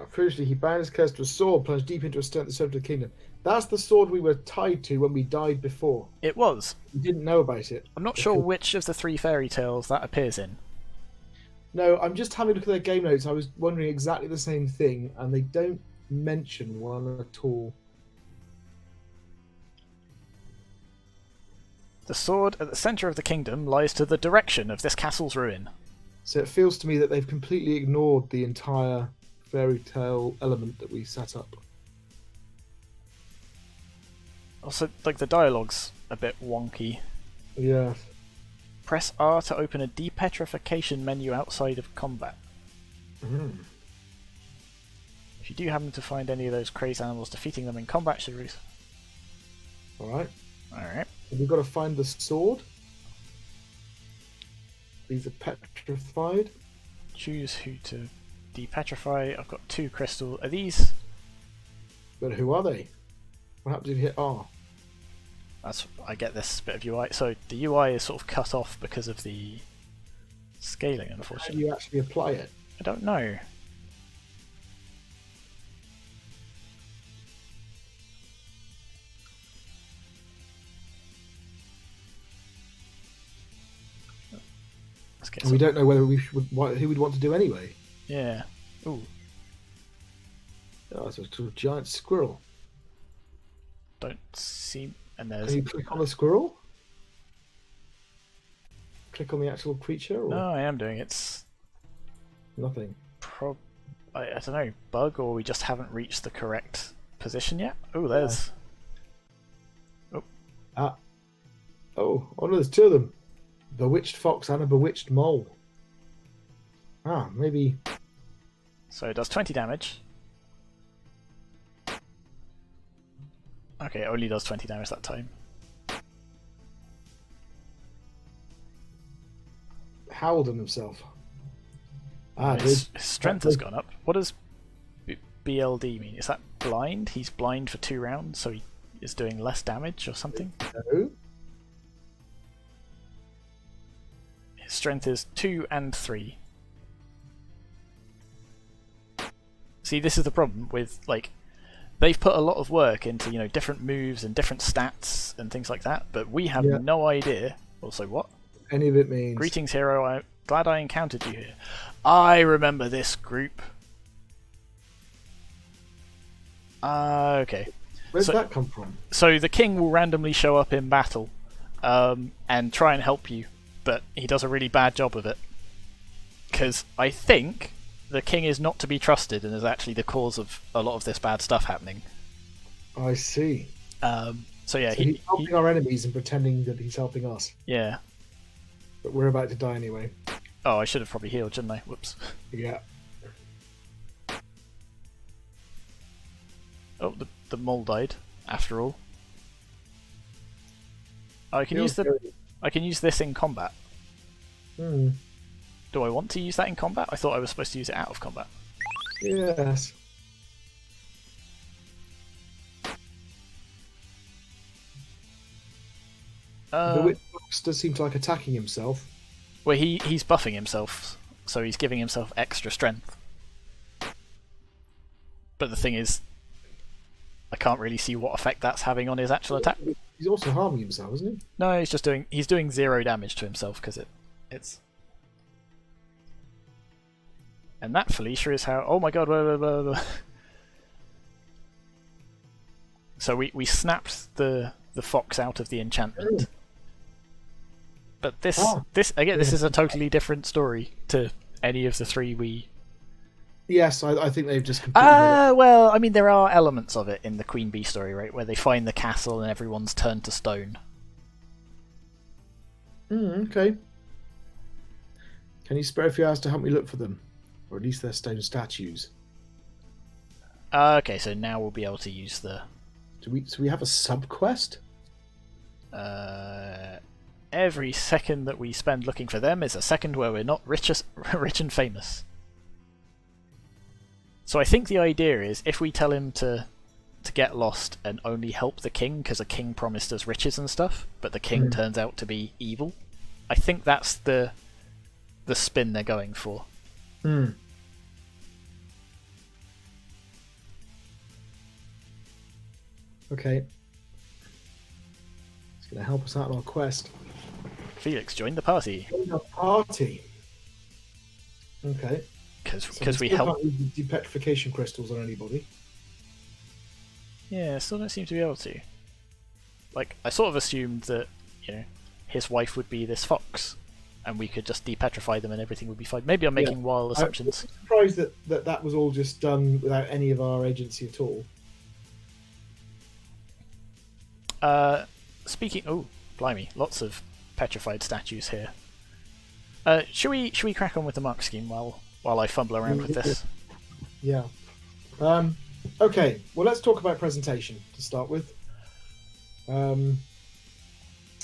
Foolishly, he bound his curse to a sword, plunged deep into a stone at the center of the kingdom. That's the sword we were tied to when we died before. It was. We didn't know about it. I'm not sure which of the 3 fairy tales that appears in. No, I'm just having a look at their game notes. I was wondering exactly the same thing, and they don't mention one at all. The sword at the centre of the kingdom lies to the direction of this castle's ruin. So it feels to me that they've completely ignored the entire fairy tale element that we set up. Also, like, the dialogue's a bit wonky. Yeah. Press R to open a depetrification menu outside of combat. If you do happen to find any of those crazed animals, defeating them in combat should reduce. Alright. Alright. We've got to find the sword. These are petrified. Choose who to depetrify. I've got 2 crystal. Are these? But who are they? What happens if you hit R? I get this bit of UI. So the UI is sort of cut off because of the scaling, How do unfortunately. you actually apply it? I don't know. Let's get We some. don't know whether we should, who we'd want to do anyway. Yeah. Ooh. Oh, it's a sort of giant squirrel. Don't see. And there's. Can you click on the squirrel? Click on the actual creature? Or No, I am doing it. It's nothing? I don't know, bug, or we just haven't reached the correct position yet. Oh, there's. Oh, no, there's 2 of them. Bewitched fox and a bewitched mole. Maybe. So it does 20 damage. Okay, it only does 20 damage that time. Howled on himself. His strength has gone up. What does BLD mean? Is that blind? He's blind for 2 rounds, so he is doing less damage or something? No. His strength is 2 and 3. See, this is the problem with, like, they've put a lot of work into, you know, different moves and different stats and things like that, but we have no idea. Also, what? Any of it means. Greetings, hero. I'm glad I encountered you here. I remember this group. Okay. Where's that come from? So the king will randomly show up in battle and try and help you, but he does a really bad job of it. Because I think the king is not to be trusted and is actually the cause of a lot of this bad stuff happening. I see. So yeah, he's helping our enemies and pretending that he's helping us. Yeah. But we're about to die anyway. Oh, I should have probably healed, shouldn't I? Whoops. Yeah. Oh, the mole died after all. I can use this in combat. Hmm. Do I want to use that in combat? I thought I was supposed to use it out of combat. Yes. The witch fox does seem to like attacking himself. Well, he's buffing himself, so he's giving himself extra strength. But the thing is, I can't really see what effect that's having on his actual attack. He's also harming himself, isn't he? No, he's doing 0 damage to himself because it's. And that, Felicia, is how. Oh my god! Blah, blah, blah, blah. So we snapped the fox out of the enchantment. Oh. But this is a totally different story to any of the 3 we. Yes, I think they've just completely. Well, I mean, there are elements of it in the Queen Bee story, right, where they find the castle and everyone's turned to stone. Okay. Can you spare a few hours to help me look for them, or at least their stone statues? Okay, so now we'll be able to use the. Do we have a sub quest? Every second that we spend looking for them is a second where we're not rich and famous. So I think the idea is, if we tell him to get lost and only help the king because the king promised us riches and stuff, but the king turns out to be evil, I think that's the spin they're going for. Okay. It's going to help us out on our quest. Felix, join the party. Join the party. Okay. Because we help. Can't use the depetrification crystals on anybody. Yeah, still don't seem to be able to. Like, I sort of assumed that, you know, his wife would be this fox, and we could just depetrify them and everything would be fine. Maybe I'm making wild assumptions. I'm surprised that was all just done without any of our agency at all. Speaking... Oh, blimey, lots of petrified statues here. Should we crack on with the mark scheme while I fumble around with this? Yeah. Okay, well, let's talk about presentation to start with.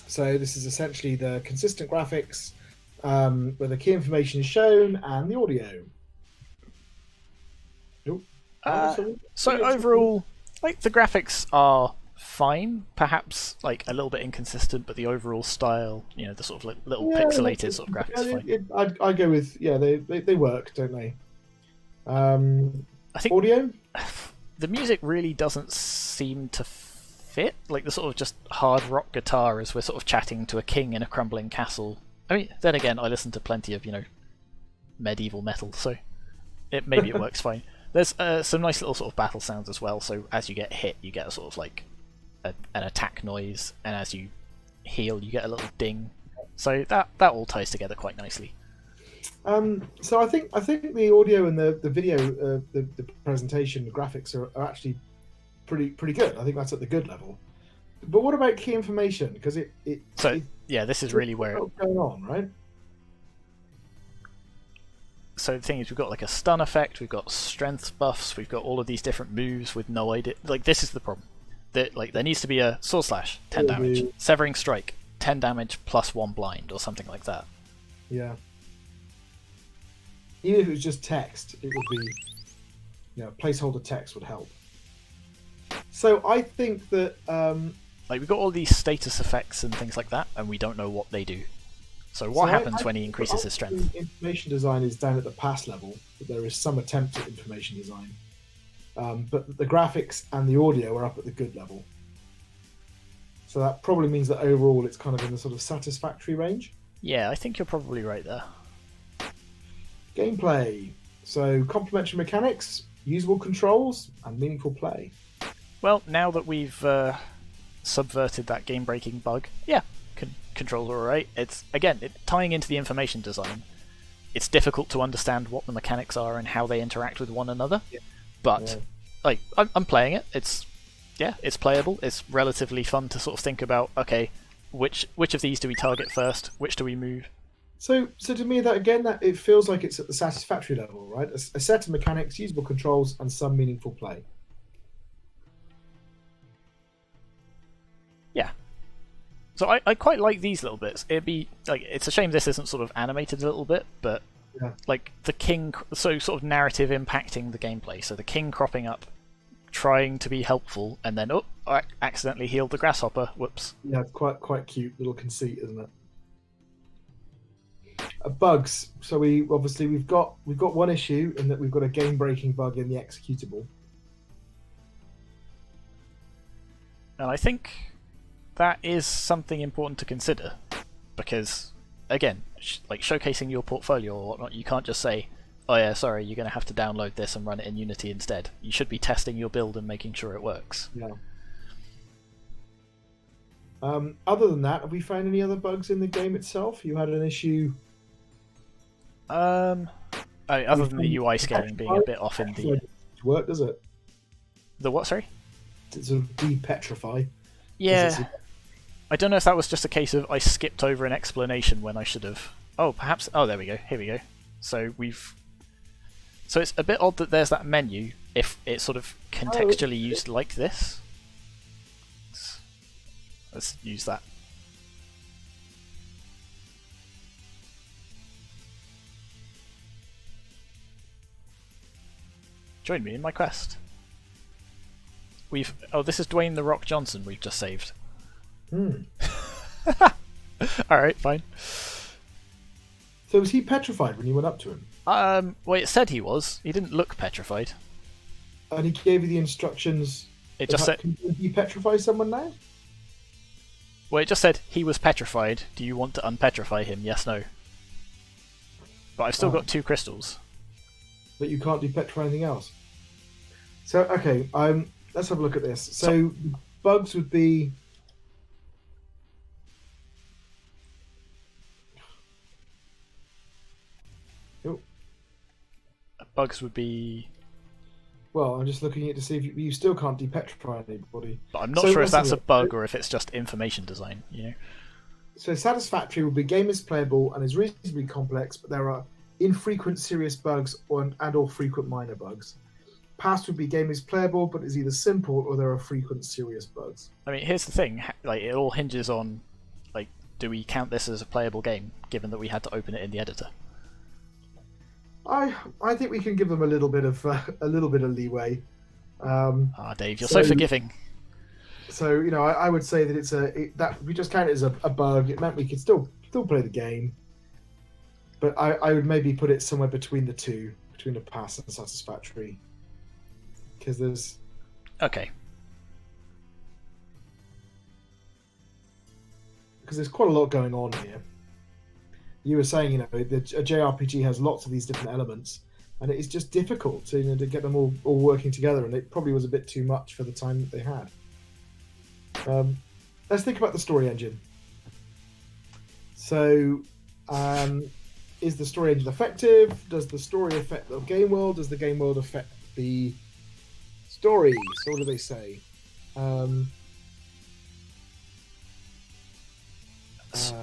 So this is essentially the consistent graphics where the key information is shown and the audio. So overall, like, the graphics are fine, perhaps like a little bit inconsistent, but the overall style, you know, the sort of little pixelated sort of graphics is fine. I go with, they work, don't they? I think audio? The music really doesn't seem to fit, like the sort of just hard rock guitar as we're sort of chatting to a king in a crumbling castle. I mean, then again, I listen to plenty of, you know, medieval metal, so maybe it works fine. There's some nice little sort of battle sounds as well, so as you get hit, you get a sort of like an attack noise, and as you heal, you get a little ding. So that all ties together quite nicely. So I think the audio and the video, the presentation, the graphics are actually pretty good. I think that's at the good level. But what about key information? Because this is really where what's going on, right? So the thing is, we've got like a stun effect, we've got strength buffs, we've got all of these different moves with no idea. Like, this is the problem. There needs to be a sword slash, 10 damage, severing strike, 10 damage plus 1 blind, or something like that. Yeah. Even if it was just text, it would be, placeholder text would help. So I think that like, we've got all these status effects and things like that, and we don't know what they do. So what happens when he increases his strength? Information design is down at the pass level, but there is some attempt at information design. But the graphics and the audio are up at the good level. So that probably means that overall it's kind of in the sort of satisfactory range. Yeah, I think you're probably right there. Gameplay. So complementary mechanics, usable controls, and meaningful play. Well, now that we've subverted that game-breaking bug, yeah, controls are alright. It's, again, tying into the information design. It's difficult to understand what the mechanics are and how they interact with one another. Yeah. But, like, I'm playing it. It's playable. It's relatively fun to sort of think about, okay, which of these do we target first? Which do we move? So to me, that it feels like it's at the satisfactory level, right? A set of mechanics, usable controls, and some meaningful play. Yeah. So I quite like these little bits. It'd be like, it's a shame this isn't sort of animated a little bit, but like the king, so sort of narrative impacting the gameplay. So the king cropping up, trying to be helpful, and then I accidentally healed the grasshopper. Whoops. Yeah, it's quite cute little conceit, isn't it? Bugs. So we've got one issue in that we've got a game-breaking bug in the executable, and I think that is something important to consider, because again, like showcasing your portfolio or whatnot, you can't just say, "Oh yeah, sorry, you're going to have to download this and run it in Unity instead." You should be testing your build and making sure it works. Yeah. Other than that, have we found any other bugs in the game itself? You had an issue. Other than the UI scaling being a bit off in the work, does it? The what? Sorry. To sort of de-petrify. Yeah. I don't know if that was just a case of I skipped over an explanation when I should have. Oh, perhaps. Oh, there we go. Here we go. So it's a bit odd that there's that menu if it's sort of contextually used like this. Let's use that. Join me in my quest. This is Dwayne "The Rock" Johnson we've just saved. Alright, fine. So was he petrified when you went up to him? Well, it said he was. He didn't look petrified. And he gave you the instructions. It just said. Can you petrify someone now? Well, it just said he was petrified. Do you want to unpetrify him? Yes, no. But I've still got 2 crystals. But you can't depetrify anything else. So okay, let's have a look at this. So bugs would be. Oh. Bugs would be. Well, I'm just looking at to see if you still can't depetrify anybody. But I'm not sure if that's a bug or if it's just information design, you know? So satisfactory would be game is playable and is reasonably complex, but there are infrequent serious bugs and/or frequent minor bugs. Past would be game is playable, but is either simple or there are frequent serious bugs. I mean, here's the thing: like, it all hinges on, like, do we count this as a playable game, given that we had to open it in the editor? I think we can give them a little bit of leeway. Dave, you're so forgiving. So I would say that that we just count it as a bug. It meant we could still play the game, but I would maybe put it somewhere between the two, between the pass and satisfactory, because there's okay. Because there's quite a lot going on here. You were saying, a JRPG has lots of these different elements, and it is just difficult to get them all working together, and it probably was a bit too much for the time that they had. Let's think about the story engine. So, is the story engine effective? Does the story affect the game world? Does the game world affect the story? So what do they say?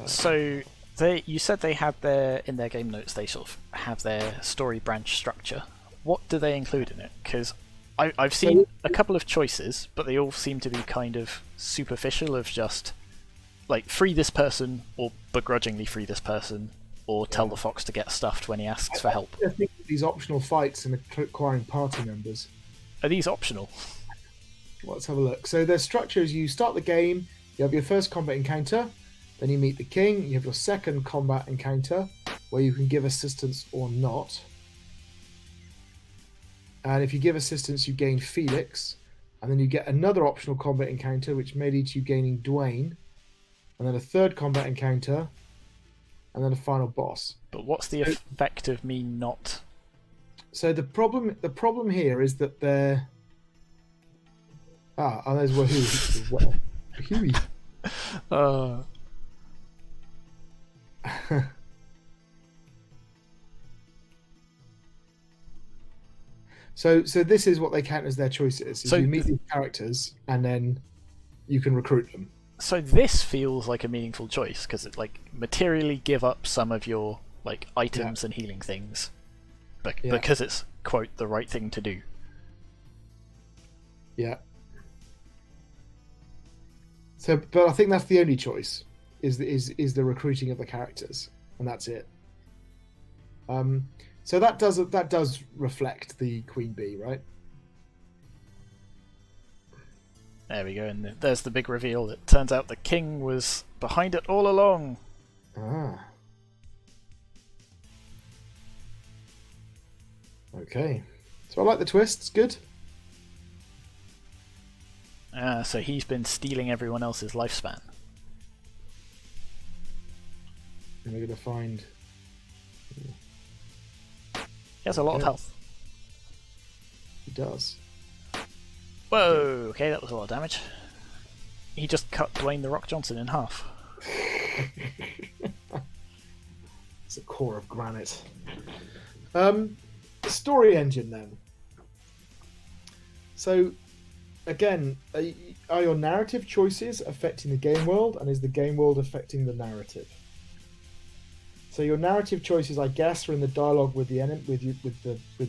So you said they had in their game notes, they sort of have their story branch structure. What do they include in it? Because I've seen a couple of choices, but they all seem to be kind of superficial, of just like free this person or begrudgingly free this person, or tell the fox to get stuffed when he asks for help. I think these optional fights and acquiring party members. Are these optional? Let's have a look. So their structure is: you start the game, you have your first combat encounter, then you meet the king, you have your second combat encounter, where you can give assistance or not. And if you give assistance, you gain Felix, and then you get another optional combat encounter, which may lead to you gaining Dwayne, and then a third combat encounter, and then a final boss. But what's the effect of me not? So the problem here is that they're and there's Wahoo. Wahoo. So this is what they count as their choices. So you meet these characters and then you can recruit them. So this feels like a meaningful choice, because it materially give up some of your items and healing things, because it's quote the right thing to do. Yeah. So, but I think that's the only choice is the recruiting of the characters, and that's it. So that does reflect the Queen Bee, right? There we go, and there's the big reveal. It turns out the king was behind it all along. Ah. Okay. So I like the twist. It's good. So he's been stealing everyone else's lifespan. And we're going to find... He has a lot of health. He does. Whoa, okay, that was a lot of damage. He just cut Dwayne "The Rock" Johnson in half. It's a core of granite. Story engine then. So, again, are your narrative choices affecting the game world, and is the game world affecting the narrative? So your narrative choices, I guess, are in the dialogue with the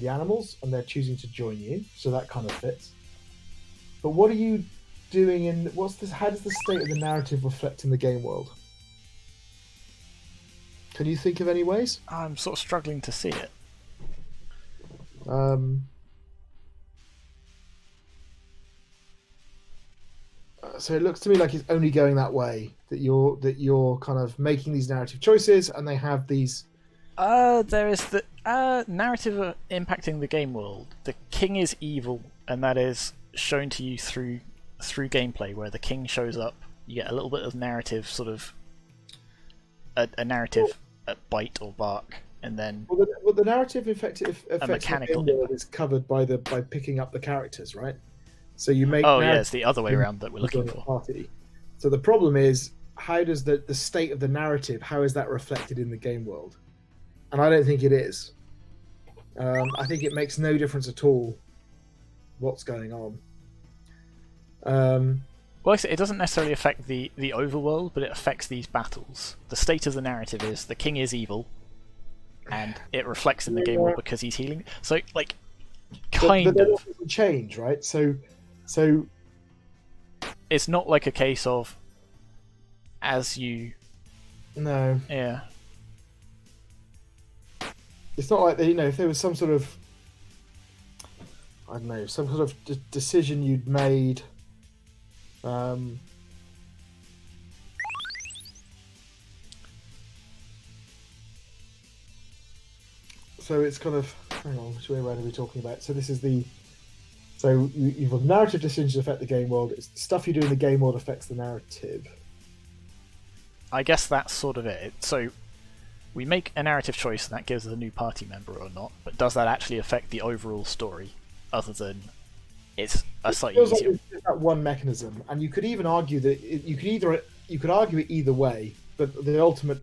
animals, and they're choosing to join you. So that kind of fits. But what are you doing how does the state of the narrative reflect in the game world? Can you think of any ways? I'm sort of struggling to see it. So it looks to me like it's only going that way, that you're kind of making these narrative choices, and they have these. There is the Narrative impacting the game world. The king is evil, and that is shown to you through gameplay, where the king shows up. You get a little bit of narrative, sort of a narrative bite or bark, and then the narrative affects a mechanical the game world is covered by picking up the characters, right? So you make it's the other way around that we're looking for. Party. So the problem is, how does the state of the narrative, how is that reflected in the game world? And I don't think it is. I think it makes no difference at all what's going on. Well, it doesn't necessarily affect the overworld, but it affects these battles. The state of the narrative is the king is evil, and it reflects in the game world because he's healing. So, like, kind but of. Doesn't change, right? So it's not like a case of as you. No. Yeah. It's not like, if there was some sort of, I don't know, some sort of decision you'd made. So it's kind of, hang on, which way around are we talking about? So this is you've got narrative decisions affect the game world. It's stuff you do in the game world affects the narrative. I guess that's sort of it. So we make a narrative choice and that gives us a new party member or not, but does that actually affect the overall story, other than it's a slightly easier? Like that one mechanism, and you could even argue that you could argue it either way, but the ultimate,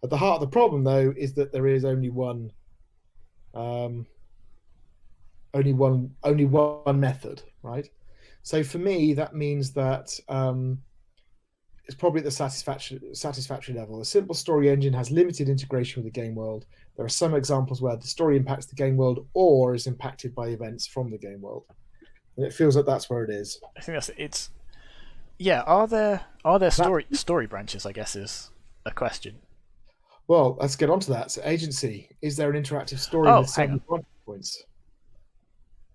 at the heart of the problem though is that there is only one method, right? So for me, that means that it's probably at the satisfactory level. A simple story engine has limited integration with the game world. There are some examples where the story impacts the game world or is impacted by events from the game world. And it feels like that's where it is. I think it's. Yeah, are there story branches? I guess is a question. Well, let's get onto that. So, agency, is there an interactive story with several branch points?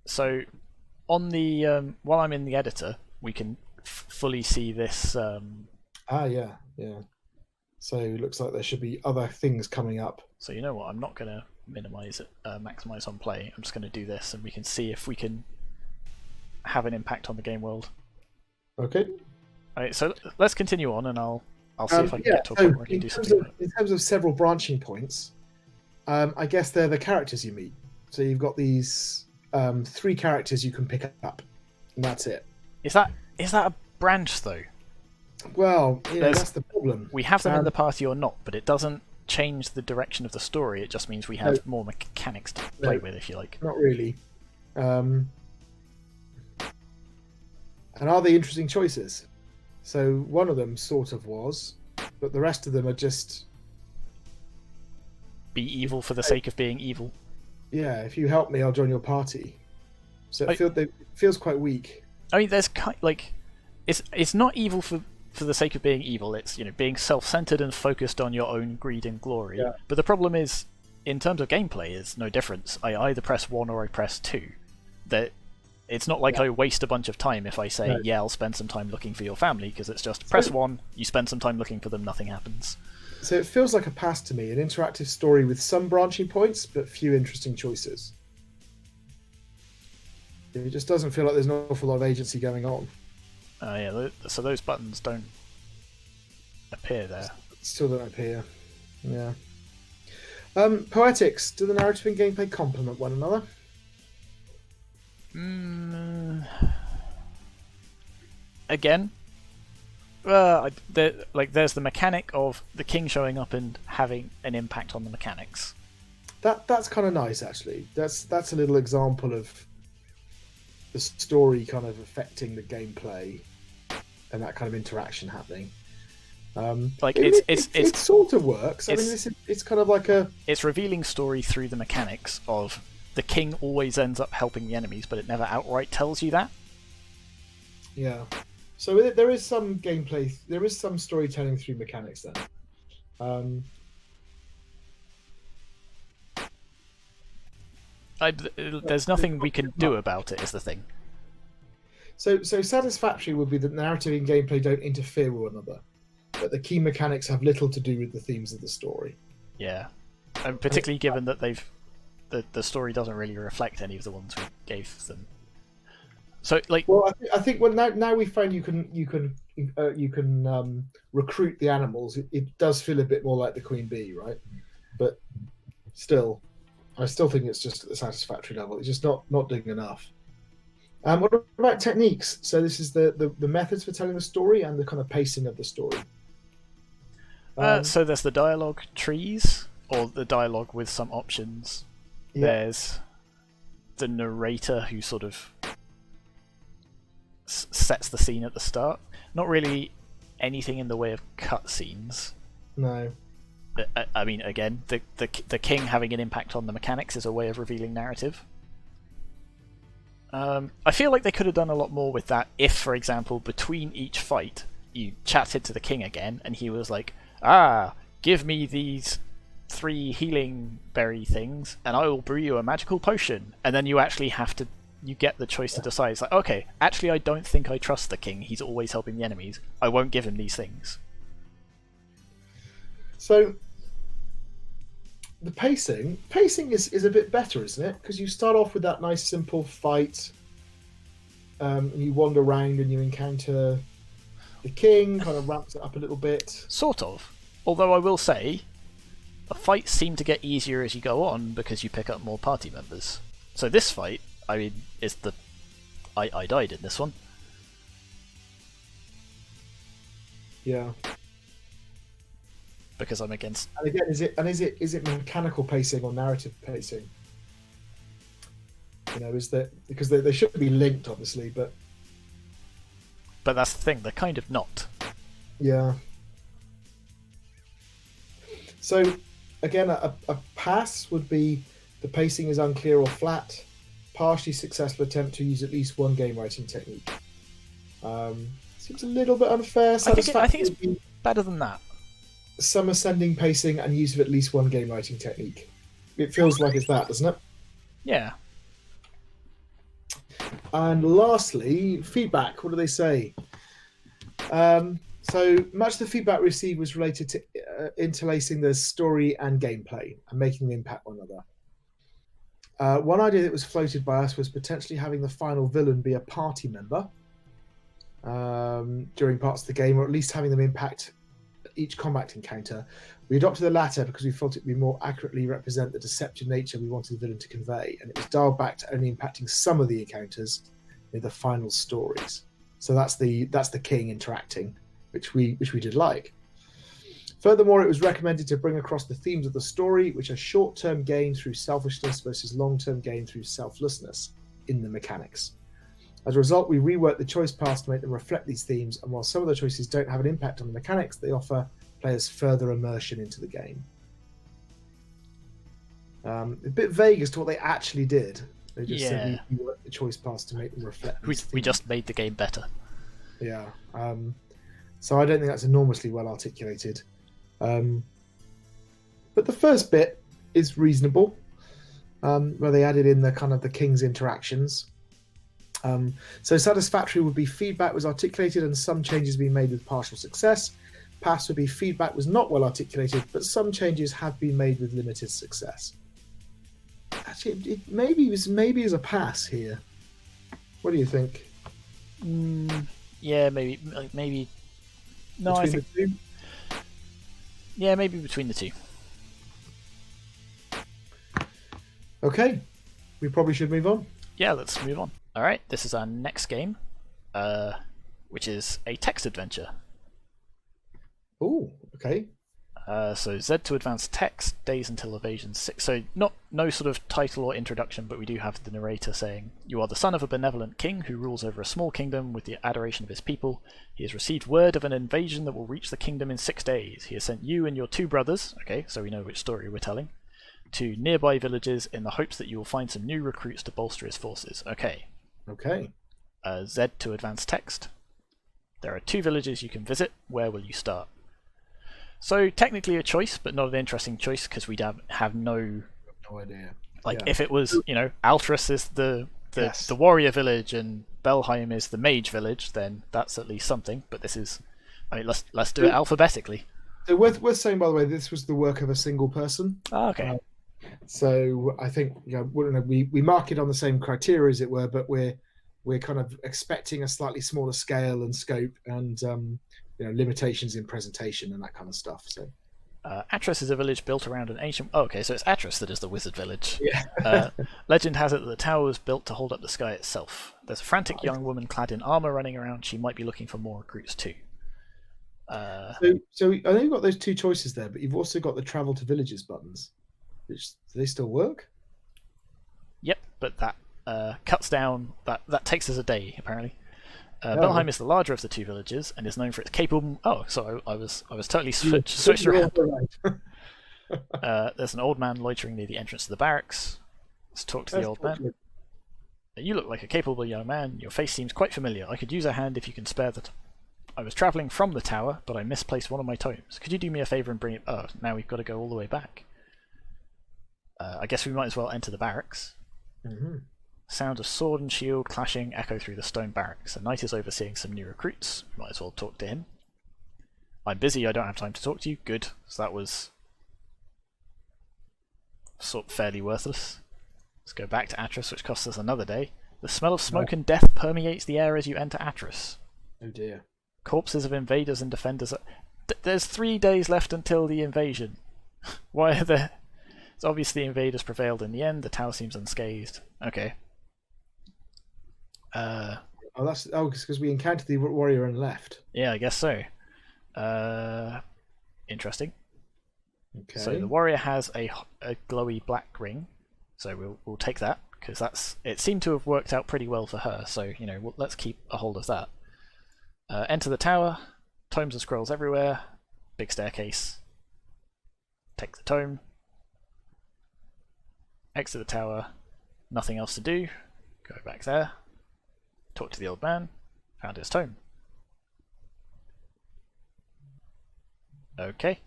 So, on the while I'm in the editor, we can fully see this. Yeah. So it looks like there should be other things coming up. So you know what? I'm not going to minimize it, maximize on play. I'm just going to do this, and we can see if we can have an impact on the game world. Okay. All right. So let's continue on, and I'll see if I can get to a point where I can do something. In terms of several branching points, I guess they're the characters you meet. So you've got these 3 characters you can pick up, and that's it. Is that a branch though? Well, that's the problem. We have them in the party or not, but it doesn't change the direction of the story. It just means we have more mechanics to play with, if you like. Not really. And are they interesting choices? So one of them sort of was, but the rest of them are just... Be evil for the sake of being evil. Yeah, if you help me, I'll join your party. So it feels quite weak. I mean, there's it's not evil for the sake of being evil. It's being self-centered and focused on your own greed and glory. Yeah. But the problem is, in terms of gameplay, is no difference. I either press 1 or I press 2. That it's not like I waste a bunch of time if I say I'll spend some time looking for your family, because it's just press 1, you spend some time looking for them, nothing happens. So it feels like a pass to me, an interactive story with some branching points but few interesting choices. It just doesn't feel like there's an awful lot of agency going on. So those buttons don't appear there. Still don't appear. Yeah. Poetics. Do the narrative and gameplay complement one another? Again, there's the mechanic of the king showing up and having an impact on the mechanics. That's kind of nice, actually. That's a little example of the story kind of affecting the gameplay and that kind of interaction happening. It sort of works. I mean, it's kind of like it's revealing story through the mechanics of the king always ends up helping the enemies, but it never outright tells you that. Yeah. So there is some gameplay, there is some storytelling through mechanics then. There's nothing we can do about it, is the thing. So satisfactory would be that narrative and gameplay don't interfere with one another, but the key mechanics have little to do with the themes of the story. Yeah. and particularly given that the story doesn't really reflect any of the ones we gave them. So like, well, I think when now we find you can recruit the animals. It does feel a bit more like the queen bee, right? But still, I still think it's just at the satisfactory level. It's just not doing enough. What about techniques? So this is the methods for telling the story and the kind of pacing of the story. So there's the dialogue trees, or the dialogue with some options. Yeah. There's the narrator who sort of sets the scene at the start. Not really anything in the way of cutscenes. No. I mean, again, the king having an impact on the mechanics is a way of revealing narrative. I feel like they could have done a lot more with that if, for example, between each fight, you chatted to the king again, and he was like, give me these 3 healing berry things, and I will brew you a magical potion. And then you actually you get the choice to decide, it's like, okay, actually I don't think I trust the king, he's always helping the enemies, I won't give him these things. So, the pacing is a bit better, isn't it? Because you start off with that nice simple fight, and you wander around and you encounter the king, kind of ramps it up a little bit. Sort of. Although I will say, the fights seem to get easier as you go on because you pick up more party members. So this fight, I mean, is I died in this one. Yeah. Because I'm against. And again, is it mechanical pacing or narrative pacing? You know, is that because they should be linked, obviously, but that's the thing, they're kind of not. Yeah. So, again, a pass would be the pacing is unclear or flat, partially successful attempt to use at least one game writing technique. Seems a little bit unfair. I think it's better than that. Some ascending pacing and use of at least one game writing technique. It feels like it's that, doesn't it? Yeah. And lastly, feedback. What do they say? So much of the feedback received was related to interlacing the story and gameplay and making them impact one another. One idea that was floated by us was potentially having the final villain be a party member during parts of the game, or at least having them impact each combat encounter. We adopted the latter because we felt it would more accurately represent the deceptive nature we wanted the villain to convey, and it was dialed back to only impacting some of the encounters in the final stories. So that's the king interacting, which we did like. Furthermore, it was recommended to bring across the themes of the story, which are short-term gain through selfishness versus long-term gain through selflessness in the mechanics. As a result, we reworked the choice paths to make them reflect these themes, and while some of the choices don't have an impact on the mechanics, they offer players further immersion into the game. A bit vague as to what they actually did. They just said we worked the choice paths to make them reflect these we just made the game better. Yeah. So I don't think that's enormously well articulated. But the first bit is reasonable, where they added in the kind of the king's interactions. So satisfactory would be feedback was articulated and some changes being made with partial success. Pass would be feedback was not well articulated, but some changes have been made with limited success. Actually, it maybe is a pass here. What do you think? Yeah, maybe. No, I think. The two? Yeah, maybe between the two. Okay, we probably should move on. Yeah, let's move on. All right, this is our next game, which is a text adventure. Oh, okay. So Z to advance text, days until evasion 6. So no sort of title or introduction, but we do have the narrator saying, "You are the son of a benevolent king who rules over a small kingdom with the adoration of his people. He has received word of an invasion that will reach the kingdom in 6 days. He has sent you and your 2 brothers," okay, so we know which story we're telling, "to nearby villages in the hopes that you will find some new recruits to bolster his forces." Okay. Z to advance text. There are 2 villages you can visit. Where will you start? So technically a choice, but not an interesting choice because we have no idea. If it was, Altris is the warrior village and Belheim is the mage village, then that's at least something. But this is, let's do it alphabetically. So worth saying, by the way, this was the work of a single person. Oh, okay. So I think we mark it on the same criteria, as it were, but we're kind of expecting a slightly smaller scale and scope, and limitations in presentation and that kind of stuff. So Atris is a village built around an ancient... Oh, okay, so it's Atris that is the wizard village. yeah. Legend has it that the tower was built to hold up the sky itself. There's a frantic young woman clad in armour running around. She might be looking for more recruits too. So I know you've got those two choices there, but you've also got the travel to villages buttons. Do they still work? Yep, but that cuts down... That takes us a day, apparently. Belheim is the larger of the two villages and is known for its capable... Oh, sorry, I was totally switched around. There's an old man loitering near the entrance to the barracks. Let's talk to the old man. You look like a capable young man. Your face seems quite familiar. I could use a hand if you can spare that. I was travelling from the tower, but I misplaced one of my tomes. Could you do me a favour and bring it... Oh, now we've got to go all the way back. I guess we might as well enter the barracks. Mm-hmm. Sound of sword and shield clashing echo through the stone barracks. A knight is overseeing some new recruits. Might as well talk to him. I'm busy, I don't have time to talk to you. Good. So that was sort of fairly worthless. Let's go back to Atris, which costs us another day. The smell of smoke and death permeates the air as you enter Atris. Oh dear. Corpses of invaders and defenders. There's 3 days left until the invasion. Why are there... It's obvious the invaders prevailed in the end. The tower seems unscathed. Okay. That's because we encountered the warrior and left. Yeah, I guess so. Interesting. Okay. So the warrior has a glowy black ring, so we'll take that because it seemed to have worked out pretty well for her. So let's keep a hold of that. Enter the tower. Tomes and scrolls everywhere. Big staircase. Take the tome. Exit the tower. Nothing else to do. Go back there. Talk to the old man. Found his tome. Okay.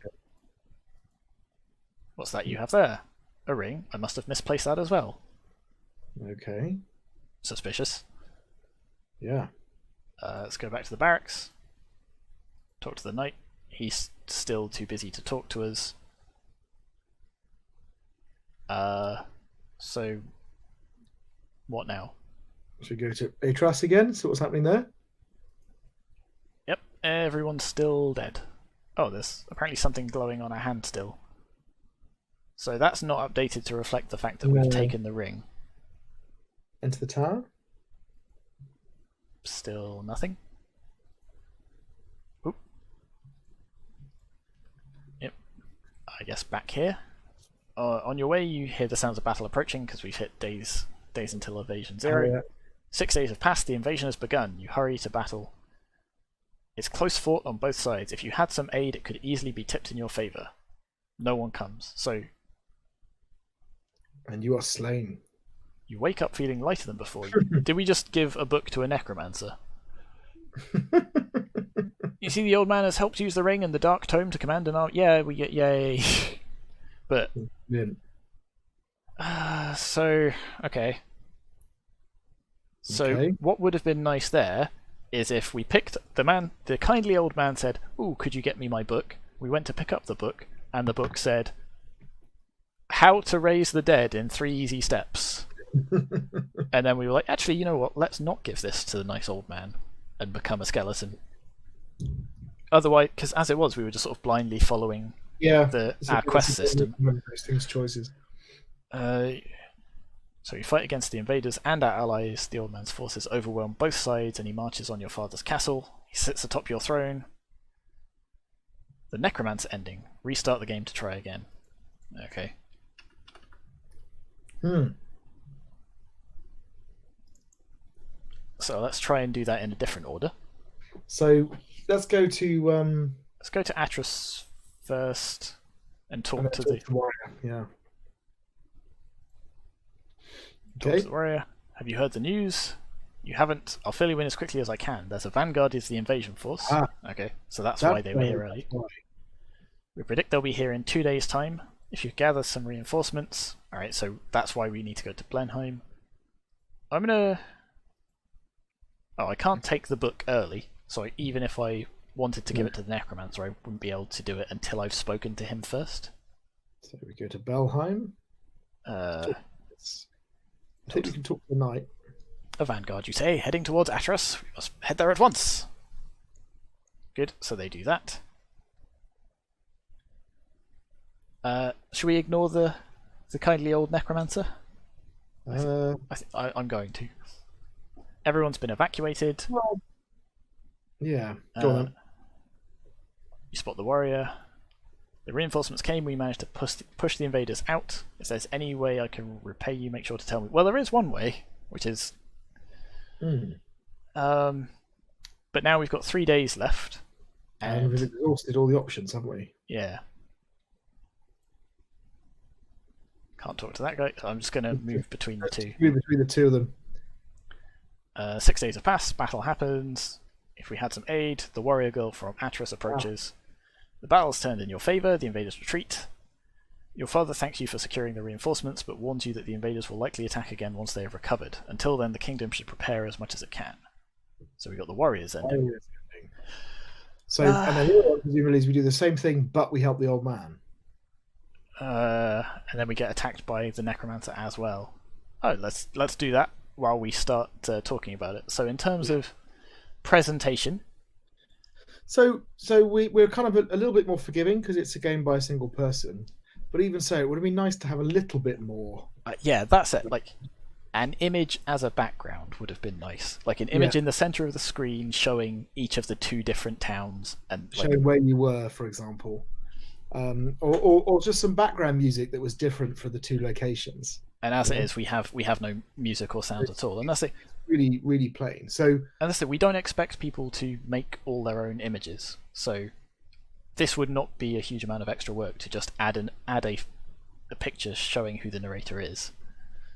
What's that you have there? A ring. I must have misplaced that as well. Okay. Suspicious. Yeah. Let's go back to the barracks. Talk to the knight. He's still too busy to talk to us. So what now? Should we go to Atras again? So what's happening there? Yep, everyone's still dead. Oh, there's apparently something glowing on our hand still. So that's not updated to reflect the fact that we've taken the ring. Enter the tower? Still nothing. Oop. Yep. I guess back here. On your way, you hear the sounds of battle approaching because we've hit days until invasion 0. Oh, yeah. 6 days have passed. The invasion has begun. You hurry to battle. It's close fought on both sides. If you had some aid, it could easily be tipped in your favour. No one comes. So. And you are slain. You wake up feeling lighter than before. Did we just give a book to a necromancer? You see, the old man has helped use the ring and the dark tome to command an army. Yeah, we get yay. But so okay. So what would have been nice there is if we picked the kindly old man said, "Ooh, could you get me my book?" We went to pick up the book, and the book said, "How to raise the dead in 3 easy steps." And then we were like, actually, you know what? Let's not give this to the nice old man and become a skeleton. Otherwise, because as it was, we were just sort of blindly following our quest system. Choices. So you fight against the invaders and our allies. The old man's forces overwhelm both sides, and he marches on your father's castle. He sits atop your throne. The necromancer ending. Restart the game to try again. Okay. So let's try and do that in a different order. So let's go to let's go to Atris first and talk to the warrior. Yeah. Talk to the warrior. Have you heard the news? You haven't. I'll fill you in as quickly as I can. There's a vanguard is the invasion force. Okay, so that's why they were here early. We predict they'll be here in 2 days' time. If you gather some reinforcements, alright, so that's why we need to go to Blenheim. I'm gonna... Oh, I can't take the book early, so even if I wanted to give it to the necromancer, I wouldn't be able to do it until I've spoken to him first. So we go to Belheim. I think we can talk to the knight. A vanguard, you say, heading towards Atros. We must head there at once. Good, so they do that. Should we ignore the kindly old necromancer? I'm going to. Everyone's been evacuated. Well, yeah, go on. You spot the warrior. The reinforcements came. We managed to push the invaders out. If there's any way I can repay you, make sure to tell me. Well, there is one way, which is... but now we've got 3 days left. And we've exhausted all the options, haven't we? Yeah. Can't talk to that guy. I'm just going to move between the two. Move between the two of them. 6 days have passed. Battle happens. If we had some aid, the warrior girl from Atros approaches. The battle's turned in your favour. The invaders retreat. Your father thanks you for securing the reinforcements, but warns you that the invaders will likely attack again once they have recovered. Until then, the kingdom should prepare as much as it can. So we got the warriors ending. So, and then what presumably is we do the same thing, but we help the old man. And then we get attacked by the necromancer as well. Oh, let's do that while we start talking about it. So in terms of presentation, so we're kind of a little bit more forgiving because it's a game by a single person. But even so, it would have been nice to have a little bit more. Yeah, that's it. Like an image as a background would have been nice. Like an image in the center of the screen showing each of the 2 different towns and showing where you were, for example. Or just some background music that was different for the 2 locations. And as it is, we have no music or sound at all, and that's it. Really, really plain. So, and that's it. We don't expect people to make all their own images, so this would not be a huge amount of extra work to just add a picture showing who the narrator is.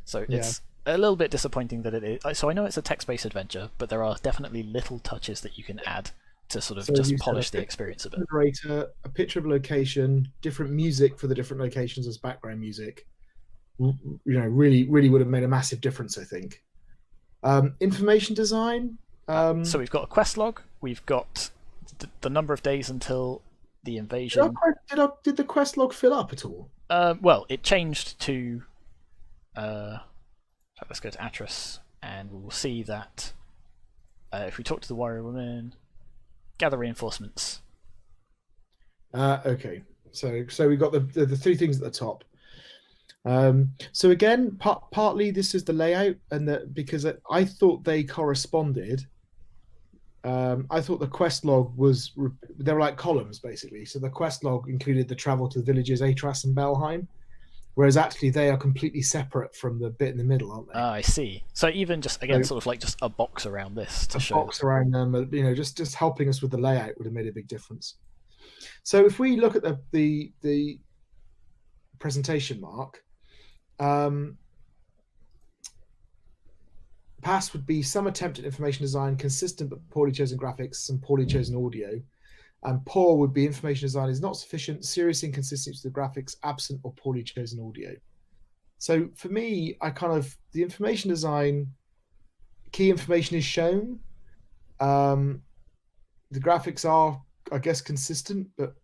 So it's a little bit disappointing that it is. So I know it's a text-based adventure, but there are definitely little touches that you can add to sort of just polish the experience a bit. Narrator, a picture of a location, different music for the different locations as background music. Really would have made a massive difference, I think. Information design. So we've got a quest log. We've got the number of days until the invasion. Did the quest log fill up at all? Well, it changed to. Let's go to Atros, and we will see that if we talk to the warrior woman, gather reinforcements. Okay, so we got the 3 things at the top. So again, partly this is the layout, and because I thought they corresponded. I thought the quest log they were like columns basically. So the quest log included the travel to the villages Atras and Belheim, whereas actually they are completely separate from the bit in the middle, aren't they? I see. So even just sort of like just a box around this to show. Box around them, just helping us with the layout would have made a big difference. So if we look at the presentation mark. Pass would be some attempt at information design, consistent but poorly chosen graphics, some poorly chosen audio. And poor would be information design is not sufficient, serious inconsistency with the graphics, absent or poorly chosen audio. So for me, the information design, key information is shown. The graphics are, I guess, consistent, but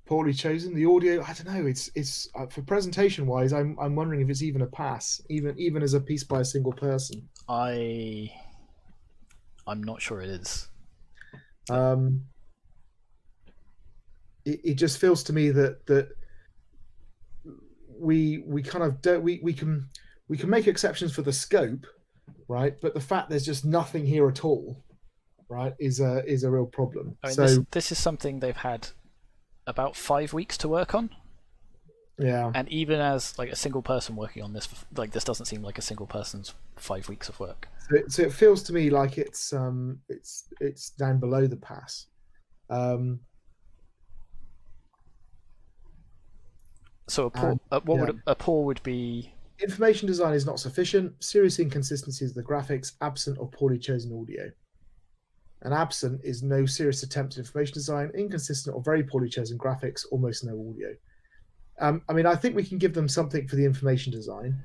poorly chosen. The audio, I don't know. It's for presentation wise. I'm wondering if it's even a pass, even as a piece by a single person. I'm not sure it is. It just feels to me that we kind of don't we can make exceptions for the scope, right? But the fact there's just nothing here at all, right, is a real problem. I mean, this is something they've had about 5 weeks to work on. Yeah. And even as like a single person working on this, like this doesn't seem like a single person's 5 weeks of work. So it feels to me like it's down below the pass. So a poor would be information design is not sufficient, serious inconsistencies of the graphics, absent or poorly chosen audio. And absent is no serious attempt at information design, inconsistent or very poorly chosen graphics, almost no audio. I mean, I think we can give them something for the information design.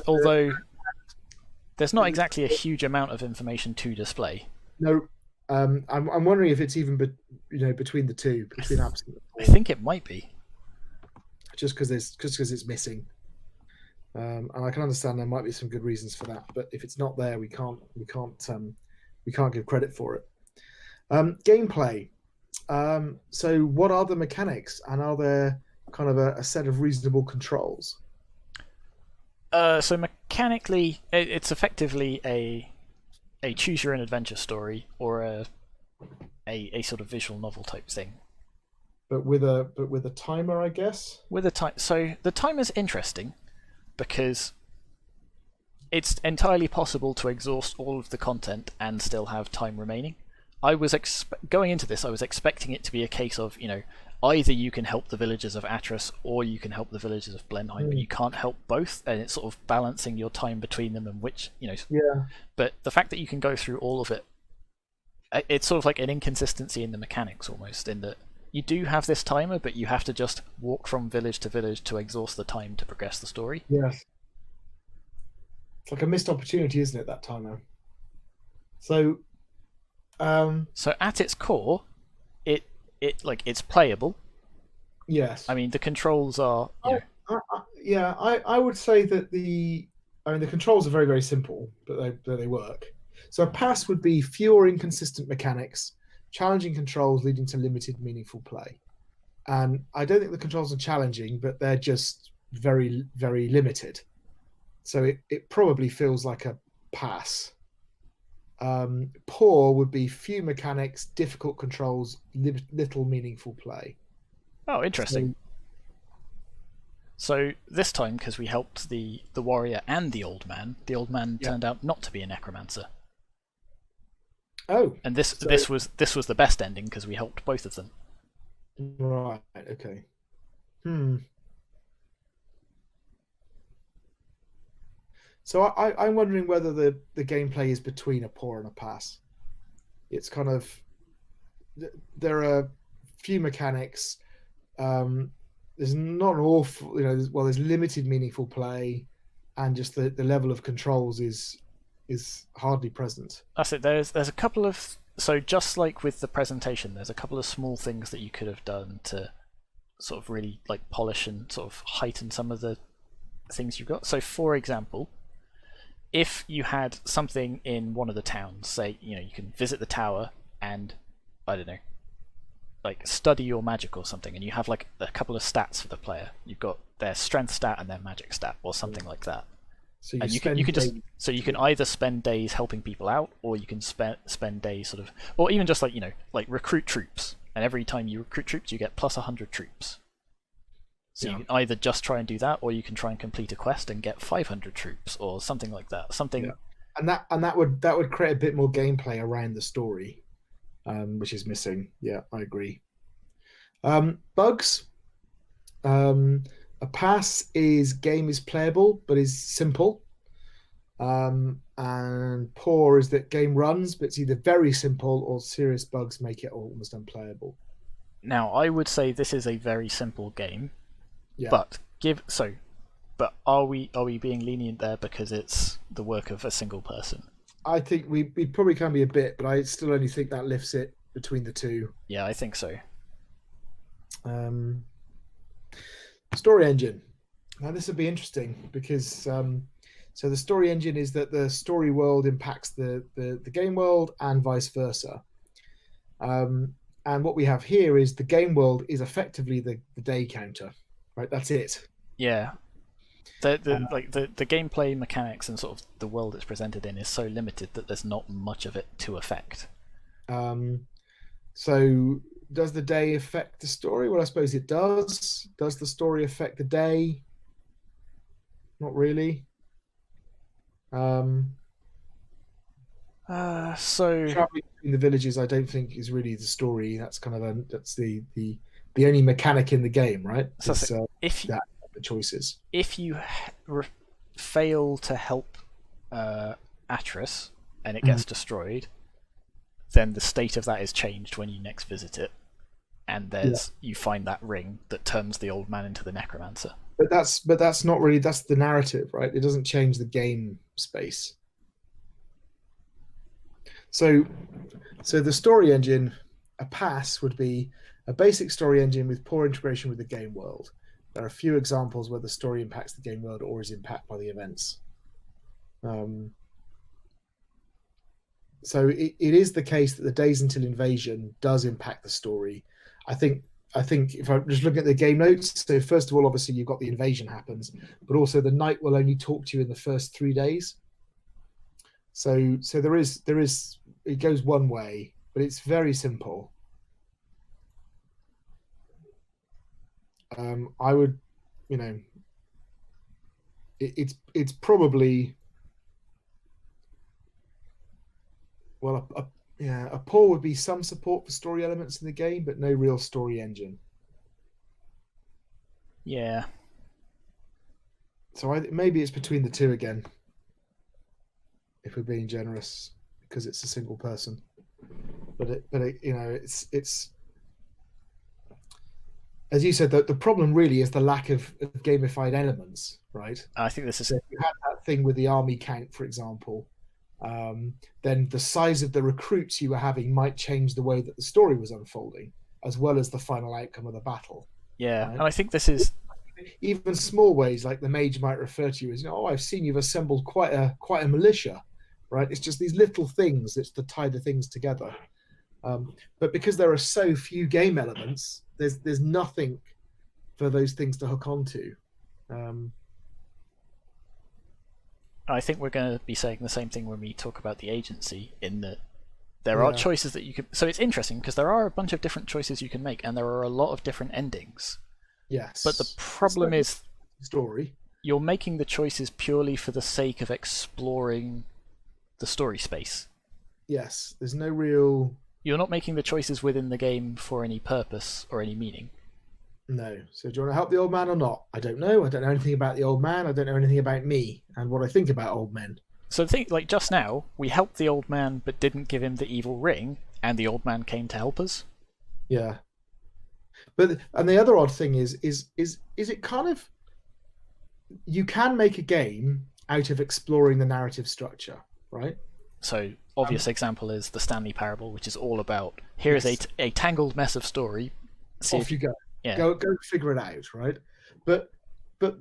Although there's not exactly a huge amount of information to display. No, I'm wondering if it's even between the two, between absent and I poor, think it might be. just because it's missing. And I can understand there might be some good reasons for that, but if it's not there, we can't give credit for it. Gameplay. So what are the mechanics, and are there kind of a set of reasonable controls? So mechanically, it's effectively a choose your own adventure story, or a sort of visual novel type thing. But with a timer, I guess. With a time, so the timer's interesting because it's entirely possible to exhaust all of the content and still have time remaining. I was going into this, I was expecting it to be a case of, either you can help the villagers of Atris or you can help the villagers of Blenheim, but you can't help both, and it's sort of balancing your time between them and which, Yeah. But the fact that you can go through all of it, it's sort of like an inconsistency in the mechanics almost, in that you do have this timer, but you have to just walk from village to village to exhaust the time to progress the story. Yes. It's like a missed opportunity, isn't it, that timer? So, So at its core, it's playable. yes. I mean, the controls are. I would say that the controls are very, very simple, but they work. So a pass would be fewer inconsistent mechanics, challenging controls leading to limited meaningful play. And I don't think the controls are challenging, but they're just very, very limited. So it probably feels like a pass. Poor would be few mechanics, difficult controls, little meaningful play. Oh, interesting. So this time, because we helped the warrior and the old man turned out not to be a necromancer. Oh, and this was the best ending because we helped both of them. Right. Okay. So I'm wondering whether the gameplay is between a pour and a pass. It's kind of, there are few mechanics. There's not an awful, there's limited meaningful play, and just the level of controls is hardly present. That's it. There's a couple of, so just like with the presentation, there's a couple of small things that you could have done to sort of really like polish and sort of heighten some of the things you've got. So for example, if you had something in one of the towns, say, you can visit the tower and, I don't know, like study your magic or something, and you have like a couple of stats for the player. You've got their strength stat and their magic stat, or something like that. So you can either spend days helping people out, or you can spend days sort of, or even just like recruit troops. And every time you recruit troops, you get plus 100 troops. So you can either just try and do that, or you can try and complete a quest and get 500 troops, or something like that. And that would create a bit more gameplay around the story, which is missing. Yeah, I agree. Bugs. A pass game is playable but is simple. And poor is that game runs, but it's either very simple or serious bugs make it almost unplayable. Now, I would say this is a very simple game. Yeah. But are we being lenient there because it's the work of a single person? I think we probably can be a bit, but I still only think that lifts it between the two. Yeah, I think so. Story engine. Now this would be interesting because so the story engine is that the story world impacts the game world and vice versa. And what we have here is the game world is effectively the day counter. Right, that's it. Yeah, the gameplay mechanics and sort of the world it's presented in is so limited that there's not much of it to affect. So does the day affect the story? Well, I suppose it does. Does the story affect the day? Not really. So traveling between the villages, I don't think is really the story. That's kind of that's the only mechanic in the game, right? So if the choices. If you fail to help Atris and it gets destroyed, then the state of that is changed when you next visit it, and you find that ring that turns the old man into the necromancer. But that's not really, that's the narrative, right? It doesn't change the game space. So So the story engine, a pass would be a basic story engine with poor integration with the game world. There are a few examples where the story impacts the game world or is impacted by the events. So it is the case that the Days Until Invasion does impact the story. I think if I'm just looking at the game notes, so first of all, obviously you've got the invasion happens, but also the knight will only talk to you in the first 3 days. So there is it goes one way, but it's very simple. I would, it's probably, well, a poor would be some support for story elements in the game, but no real story engine. Yeah. So maybe it's between the two again, if we're being generous, because it's a single person. But it's as you said, the problem really is the lack of gamified elements, right? I think this is. So if you had that thing with the army count, for example, then the size of the recruits you were having might change the way that the story was unfolding, as well as the final outcome of the battle. Yeah, right? and I think this is even small ways, like the mage might refer to you as, oh, I've seen you've assembled quite a militia, right? It's just these little things that's to tie the things together. But because there are so few game elements, there's nothing for those things to hook onto. I think we're going to be saying the same thing when we talk about the agency, in that there are choices that you can. So it's interesting because there are a bunch of different choices you can make, and there are a lot of different endings. Yes. But the problem is, story. You're making the choices purely for the sake of exploring the story space. Yes, there's no real. You're not making the choices within the game for any purpose or any meaning. No. So do you want to help the old man or not? I don't know. I don't know anything about the old man. I don't know anything about me and what I think about old men. So think, like just now, we helped the old man but didn't give him the evil ring, and the old man came to help us. Yeah. And the other odd thing is it kind of, you can make a game out of exploring the narrative structure, right? So obvious example is the Stanley Parable, which is all about here's a tangled mess of story. Off you go. Yeah. Go figure it out, right? But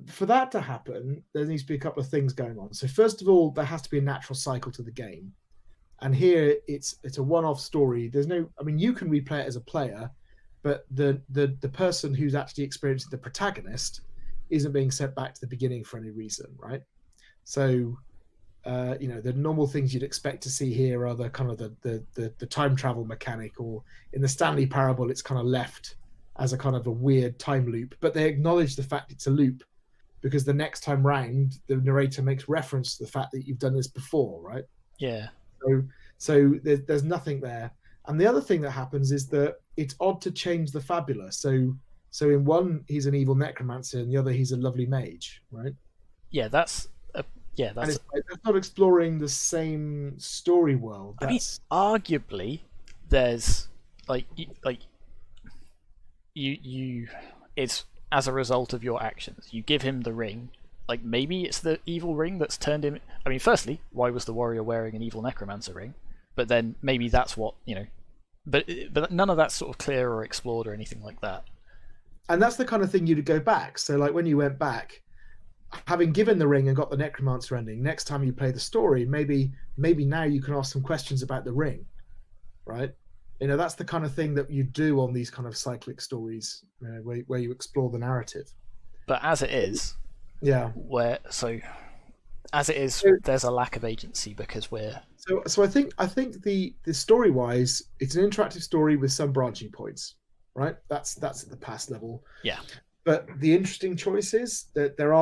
for that to happen, there needs to be a couple of things going on. So first of all, there has to be a natural cycle to the game. And here it's a one-off story. There's no, I mean, you can replay it as a player, but the person who's actually experiencing the protagonist isn't being sent back to the beginning for any reason, right? So the normal things you'd expect to see here are the kind of the time travel mechanic, or in the Stanley Parable, it's kind of left as a kind of a weird time loop, but they acknowledge the fact it's a loop because the next time round, the narrator makes reference to the fact that you've done this before, right? Yeah. So there's nothing there. And the other thing that happens is that it's odd to change the fabula. So in one, he's an evil necromancer, and the other, he's a lovely mage, right? Yeah, that's that's not exploring the same story world. I mean, arguably, there's you it's as a result of your actions. You give him the ring. Like, maybe it's the evil ring that's turned him. I mean, firstly, why was the warrior wearing an evil necromancer ring? But then maybe that's what, But none of that's sort of clear or explored or anything like that. And that's the kind of thing you'd go back. So, like, when you went back, having given the ring and got the necromancer ending, next time you play the story, maybe now you can ask some questions about the ring, right? That's the kind of thing that you do on these kind of cyclic stories, where you explore the narrative. But as it is, there's a lack of agency because we're. So I think the story wise, it's an interactive story with some branching points, right? That's at the past level. Yeah. But the interesting choices that they're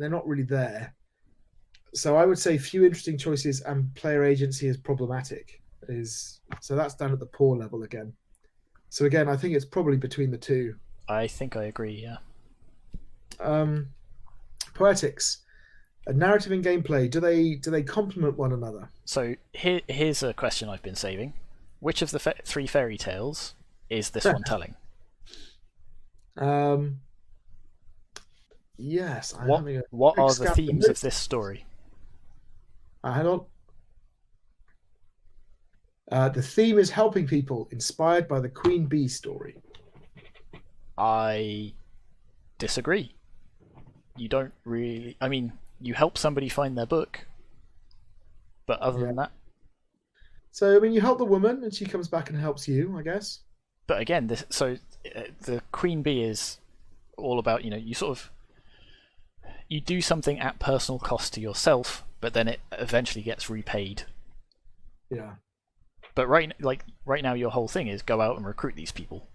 not really there. So I would say few interesting choices and player agency is problematic. So that's down at the poor level again. So again, I think it's probably between the two. I think I agree, yeah. Poetics, narrative and gameplay, do they complement one another? So here's a question I've been saving. Which of the three fairy tales is this one telling? Yes. What are the themes of this story? Hang on. The theme is helping people, inspired by the Queen Bee story. I disagree. You don't really. I mean, you help somebody find their book, but other than that. So, I mean, you help the woman, and she comes back and helps you, I guess. But again, the Queen Bee is all about, you sort of, you do something at personal cost to yourself, but then it eventually gets repaid. Yeah. But right now, your whole thing is go out and recruit these people.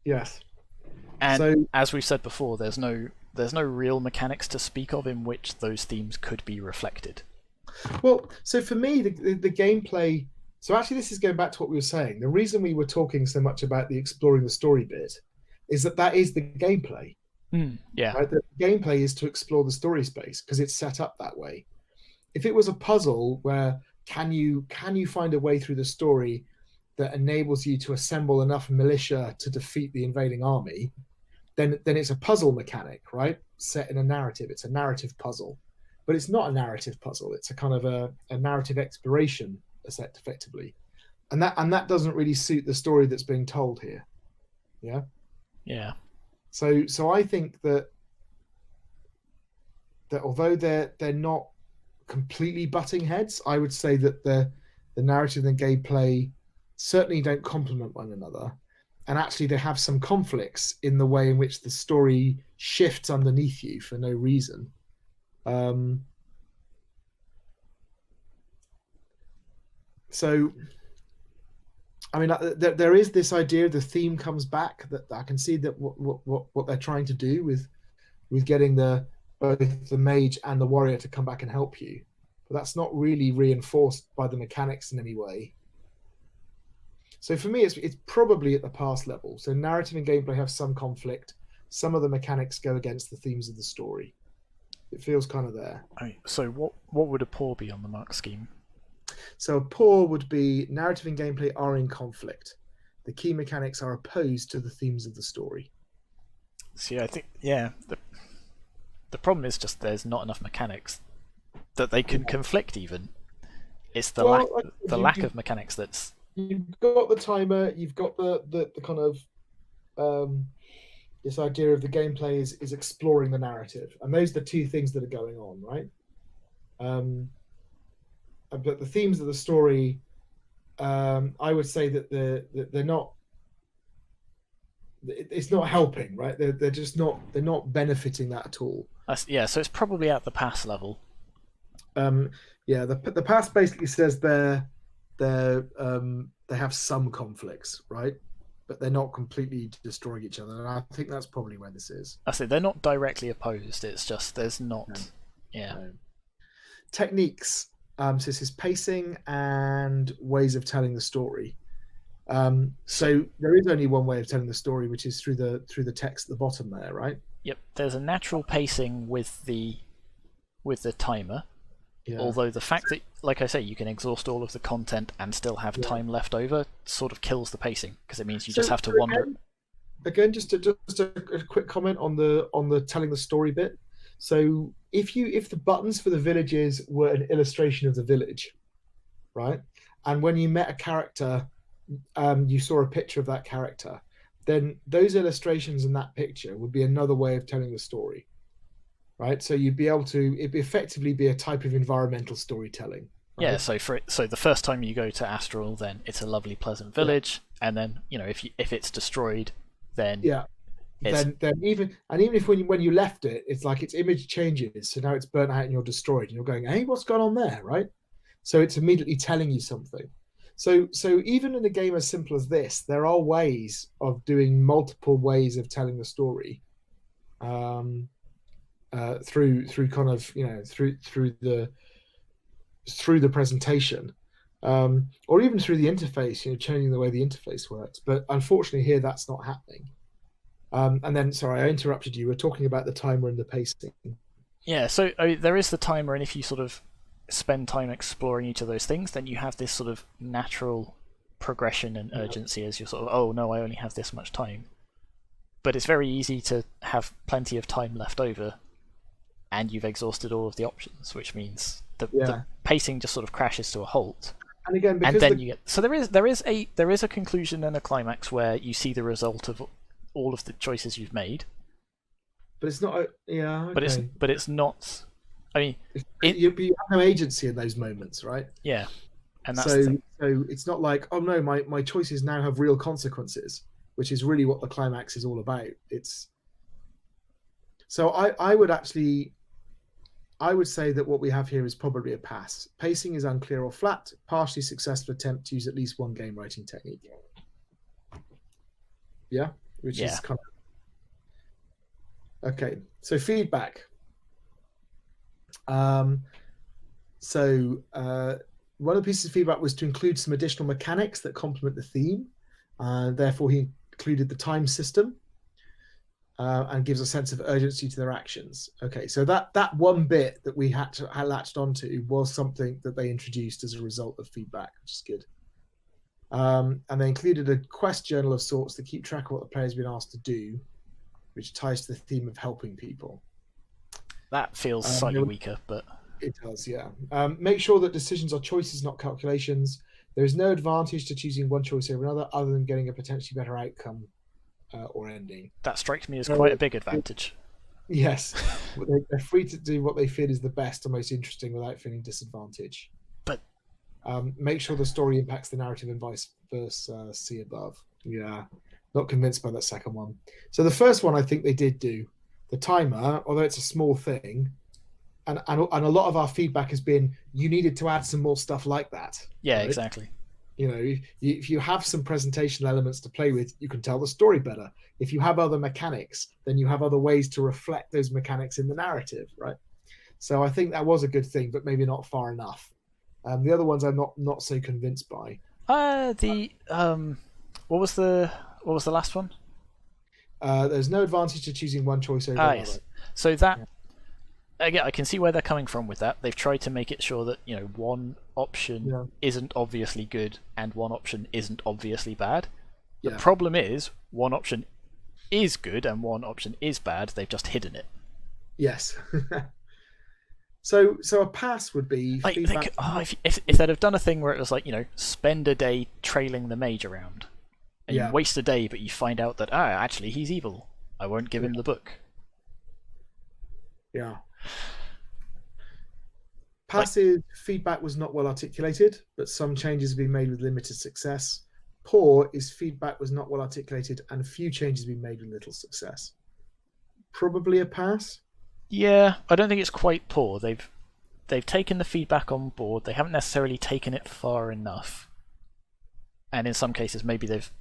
Yes. And so, as we've said before, there's no real mechanics to speak of in which those themes could be reflected. Well, so for me, the gameplay. So actually, this is going back to what we were saying. The reason we were talking so much about the exploring the story bit is that is the gameplay. Yeah. Right? The gameplay is to explore the story space because it's set up that way. If it was a puzzle where can you find a way through the story that enables you to assemble enough militia to defeat the invading army, then it's a puzzle mechanic, right? Set in a narrative. It's a narrative puzzle. But it's not a narrative puzzle. It's a kind of a narrative exploration set effectively. And that doesn't really suit the story that's being told here. Yeah? Yeah. So I think that although they're not completely butting heads, I would say that the narrative and gameplay certainly don't complement one another. And actually they have some conflicts in the way in which the story shifts underneath you for no reason. So, I mean, there is this idea the theme comes back that I can see that what they're trying to do with getting both the mage and the warrior to come back and help you, but that's not really reinforced by the mechanics in any way. So for me, it's probably at the past level. So narrative and gameplay have some conflict. Some of the mechanics go against the themes of the story. It feels kind of there. So what would a poor be on the mark scheme? So a poor would be narrative and gameplay are in conflict. The key mechanics are opposed to the themes of the story. See, I think, yeah, the problem is just there's not enough mechanics that they can conflict even. It's the lack of mechanics that's... You've got the timer, you've got the kind of this idea of the gameplay is exploring the narrative, and those are the two things that are going on, right? But the themes of the story, I would say that they're not. It's not helping, right? They're just not. They're not benefiting that at all. Yeah, so it's probably at the pass level. Yeah, the pass basically says they have some conflicts, right? But they're not completely destroying each other, and I think that's probably where this is. I say they're not directly opposed. It's just there's not. No. Yeah. No. Techniques. So this is pacing and ways of telling the story. So there is only one way of telling the story, which is through the text at the bottom there, right? Yep. There's a natural pacing with the timer. Yeah. Although the fact that, like I say, you can exhaust all of the content and still have time left over sort of kills the pacing, because it means you just have to wander. Again, just a quick comment on the telling the story bit. So if the buttons for the villages were an illustration of the village, right, and when you met a character, you saw a picture of that character, then those illustrations in that picture would be another way of telling the story, right? So you'd be able to it'd effectively be a type of environmental storytelling. Right? Yeah. So the first time you go to Astral, then it's a lovely, pleasant village, and then if it's destroyed, then Then even if when you left it, it's like its image changes, so now it's burnt out and you're destroyed, and you're going, hey, what's going on there, right? So it's immediately telling you something. So even in a game as simple as this, there are ways of doing multiple ways of telling the story, through kind of through the presentation, or even through the interface, changing the way the interface works. But unfortunately, here that's not happening. And then, sorry, I interrupted you. We're talking about the timer and the pacing. Yeah, so there is the timer, and if you sort of spend time exploring each of those things, then you have this sort of natural progression and urgency as you're sort of, oh no, I only have this much time. But it's very easy to have plenty of time left over and you've exhausted all of the options, which means the Yeah. pacing just sort of crashes to a halt. And again, And because then you get, so there is a conclusion and a climax where you see the result of all of the choices you've made. but it's not. Yeah. Okay. But it's not. I mean, You have no agency in those moments, right? yeah, and that's the So thing. so it's not like, oh no, my choices now have real consequences, which is really what the climax is all about. It's so I would actually. I would say that what we have here is probably a pass. Pacing is unclear or flat. Partially successful attempt to use at least one game writing technique. Yeah, which is kind of okay. So feedback. One of the pieces of feedback was to include some additional mechanics that complement the theme. Therefore, he included the time system. And gives a sense of urgency to their actions. Okay, so that one bit that we had latched onto was something that they introduced as a result of feedback, which is good. And they included a quest journal of sorts to keep track of what the player's been asked to do, which ties to the theme of helping people. That feels slightly weaker, but it does, yeah. Make sure that decisions are choices, not calculations. There is no advantage to choosing one choice over another, other than getting a potentially better outcome. Or ending. That strikes me as quite a big advantage. Yes, they're free to do what they feel is the best and most interesting without feeling disadvantaged. But make sure the story impacts the narrative and vice versa. See above. Yeah, not convinced by that second one. So the first one I think they did do. The timer, although it's a small thing, and a lot of our feedback has been you needed to add some more stuff like that. Yeah, right? exactly. You know, if you have some presentation elements to play with, you can tell the story better. If you have other mechanics, then you have other ways to reflect those mechanics in the narrative, right? So I think that was a good thing, but maybe not far enough. The other ones I'm not so convinced by. What was the last one? There's no advantage to choosing one choice over another. Yes. So that again, I can see where they're coming from with that. They've tried to make it sure that one option isn't obviously good and one option isn't obviously bad. The problem is one option is good and one option is bad. They've just hidden it. Yes. So a pass would be like if they'd have done a thing where it was like spend a day trailing the mage around, and you waste a day, but you find out that actually he's evil. I won't give him the book. Yeah. Passive feedback was not well articulated, but some changes have been made with limited success. Poor is feedback was not well articulated and few changes have been made with little success. Probably a pass. Yeah, I don't think it's quite poor. They've taken the feedback on board. They haven't necessarily taken it far enough, and in some cases maybe they've.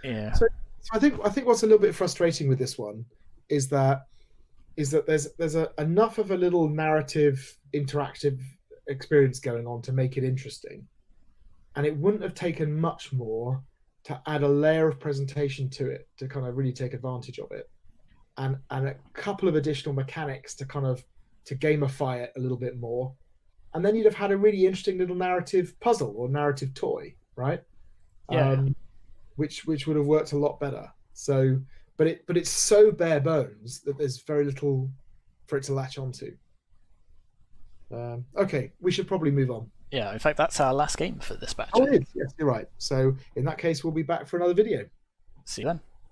Yeah. So I think what's a little bit frustrating with this one is that there's enough of a little narrative interactive experience going on to make it interesting, and it wouldn't have taken much more to add a layer of presentation to it to kind of really take advantage of it, and a couple of additional mechanics to kind of to gamify it a little bit more, and then you'd have had a really interesting little narrative puzzle or narrative toy, right? Yeah. Which would have worked a lot better. So. But it's so bare bones that there's very little for it to latch onto. Okay, we should probably move on. Yeah, in fact, that's our last game for this batch. Oh, it is. Yes, you're right. So in that case, we'll be back for another video. See you then.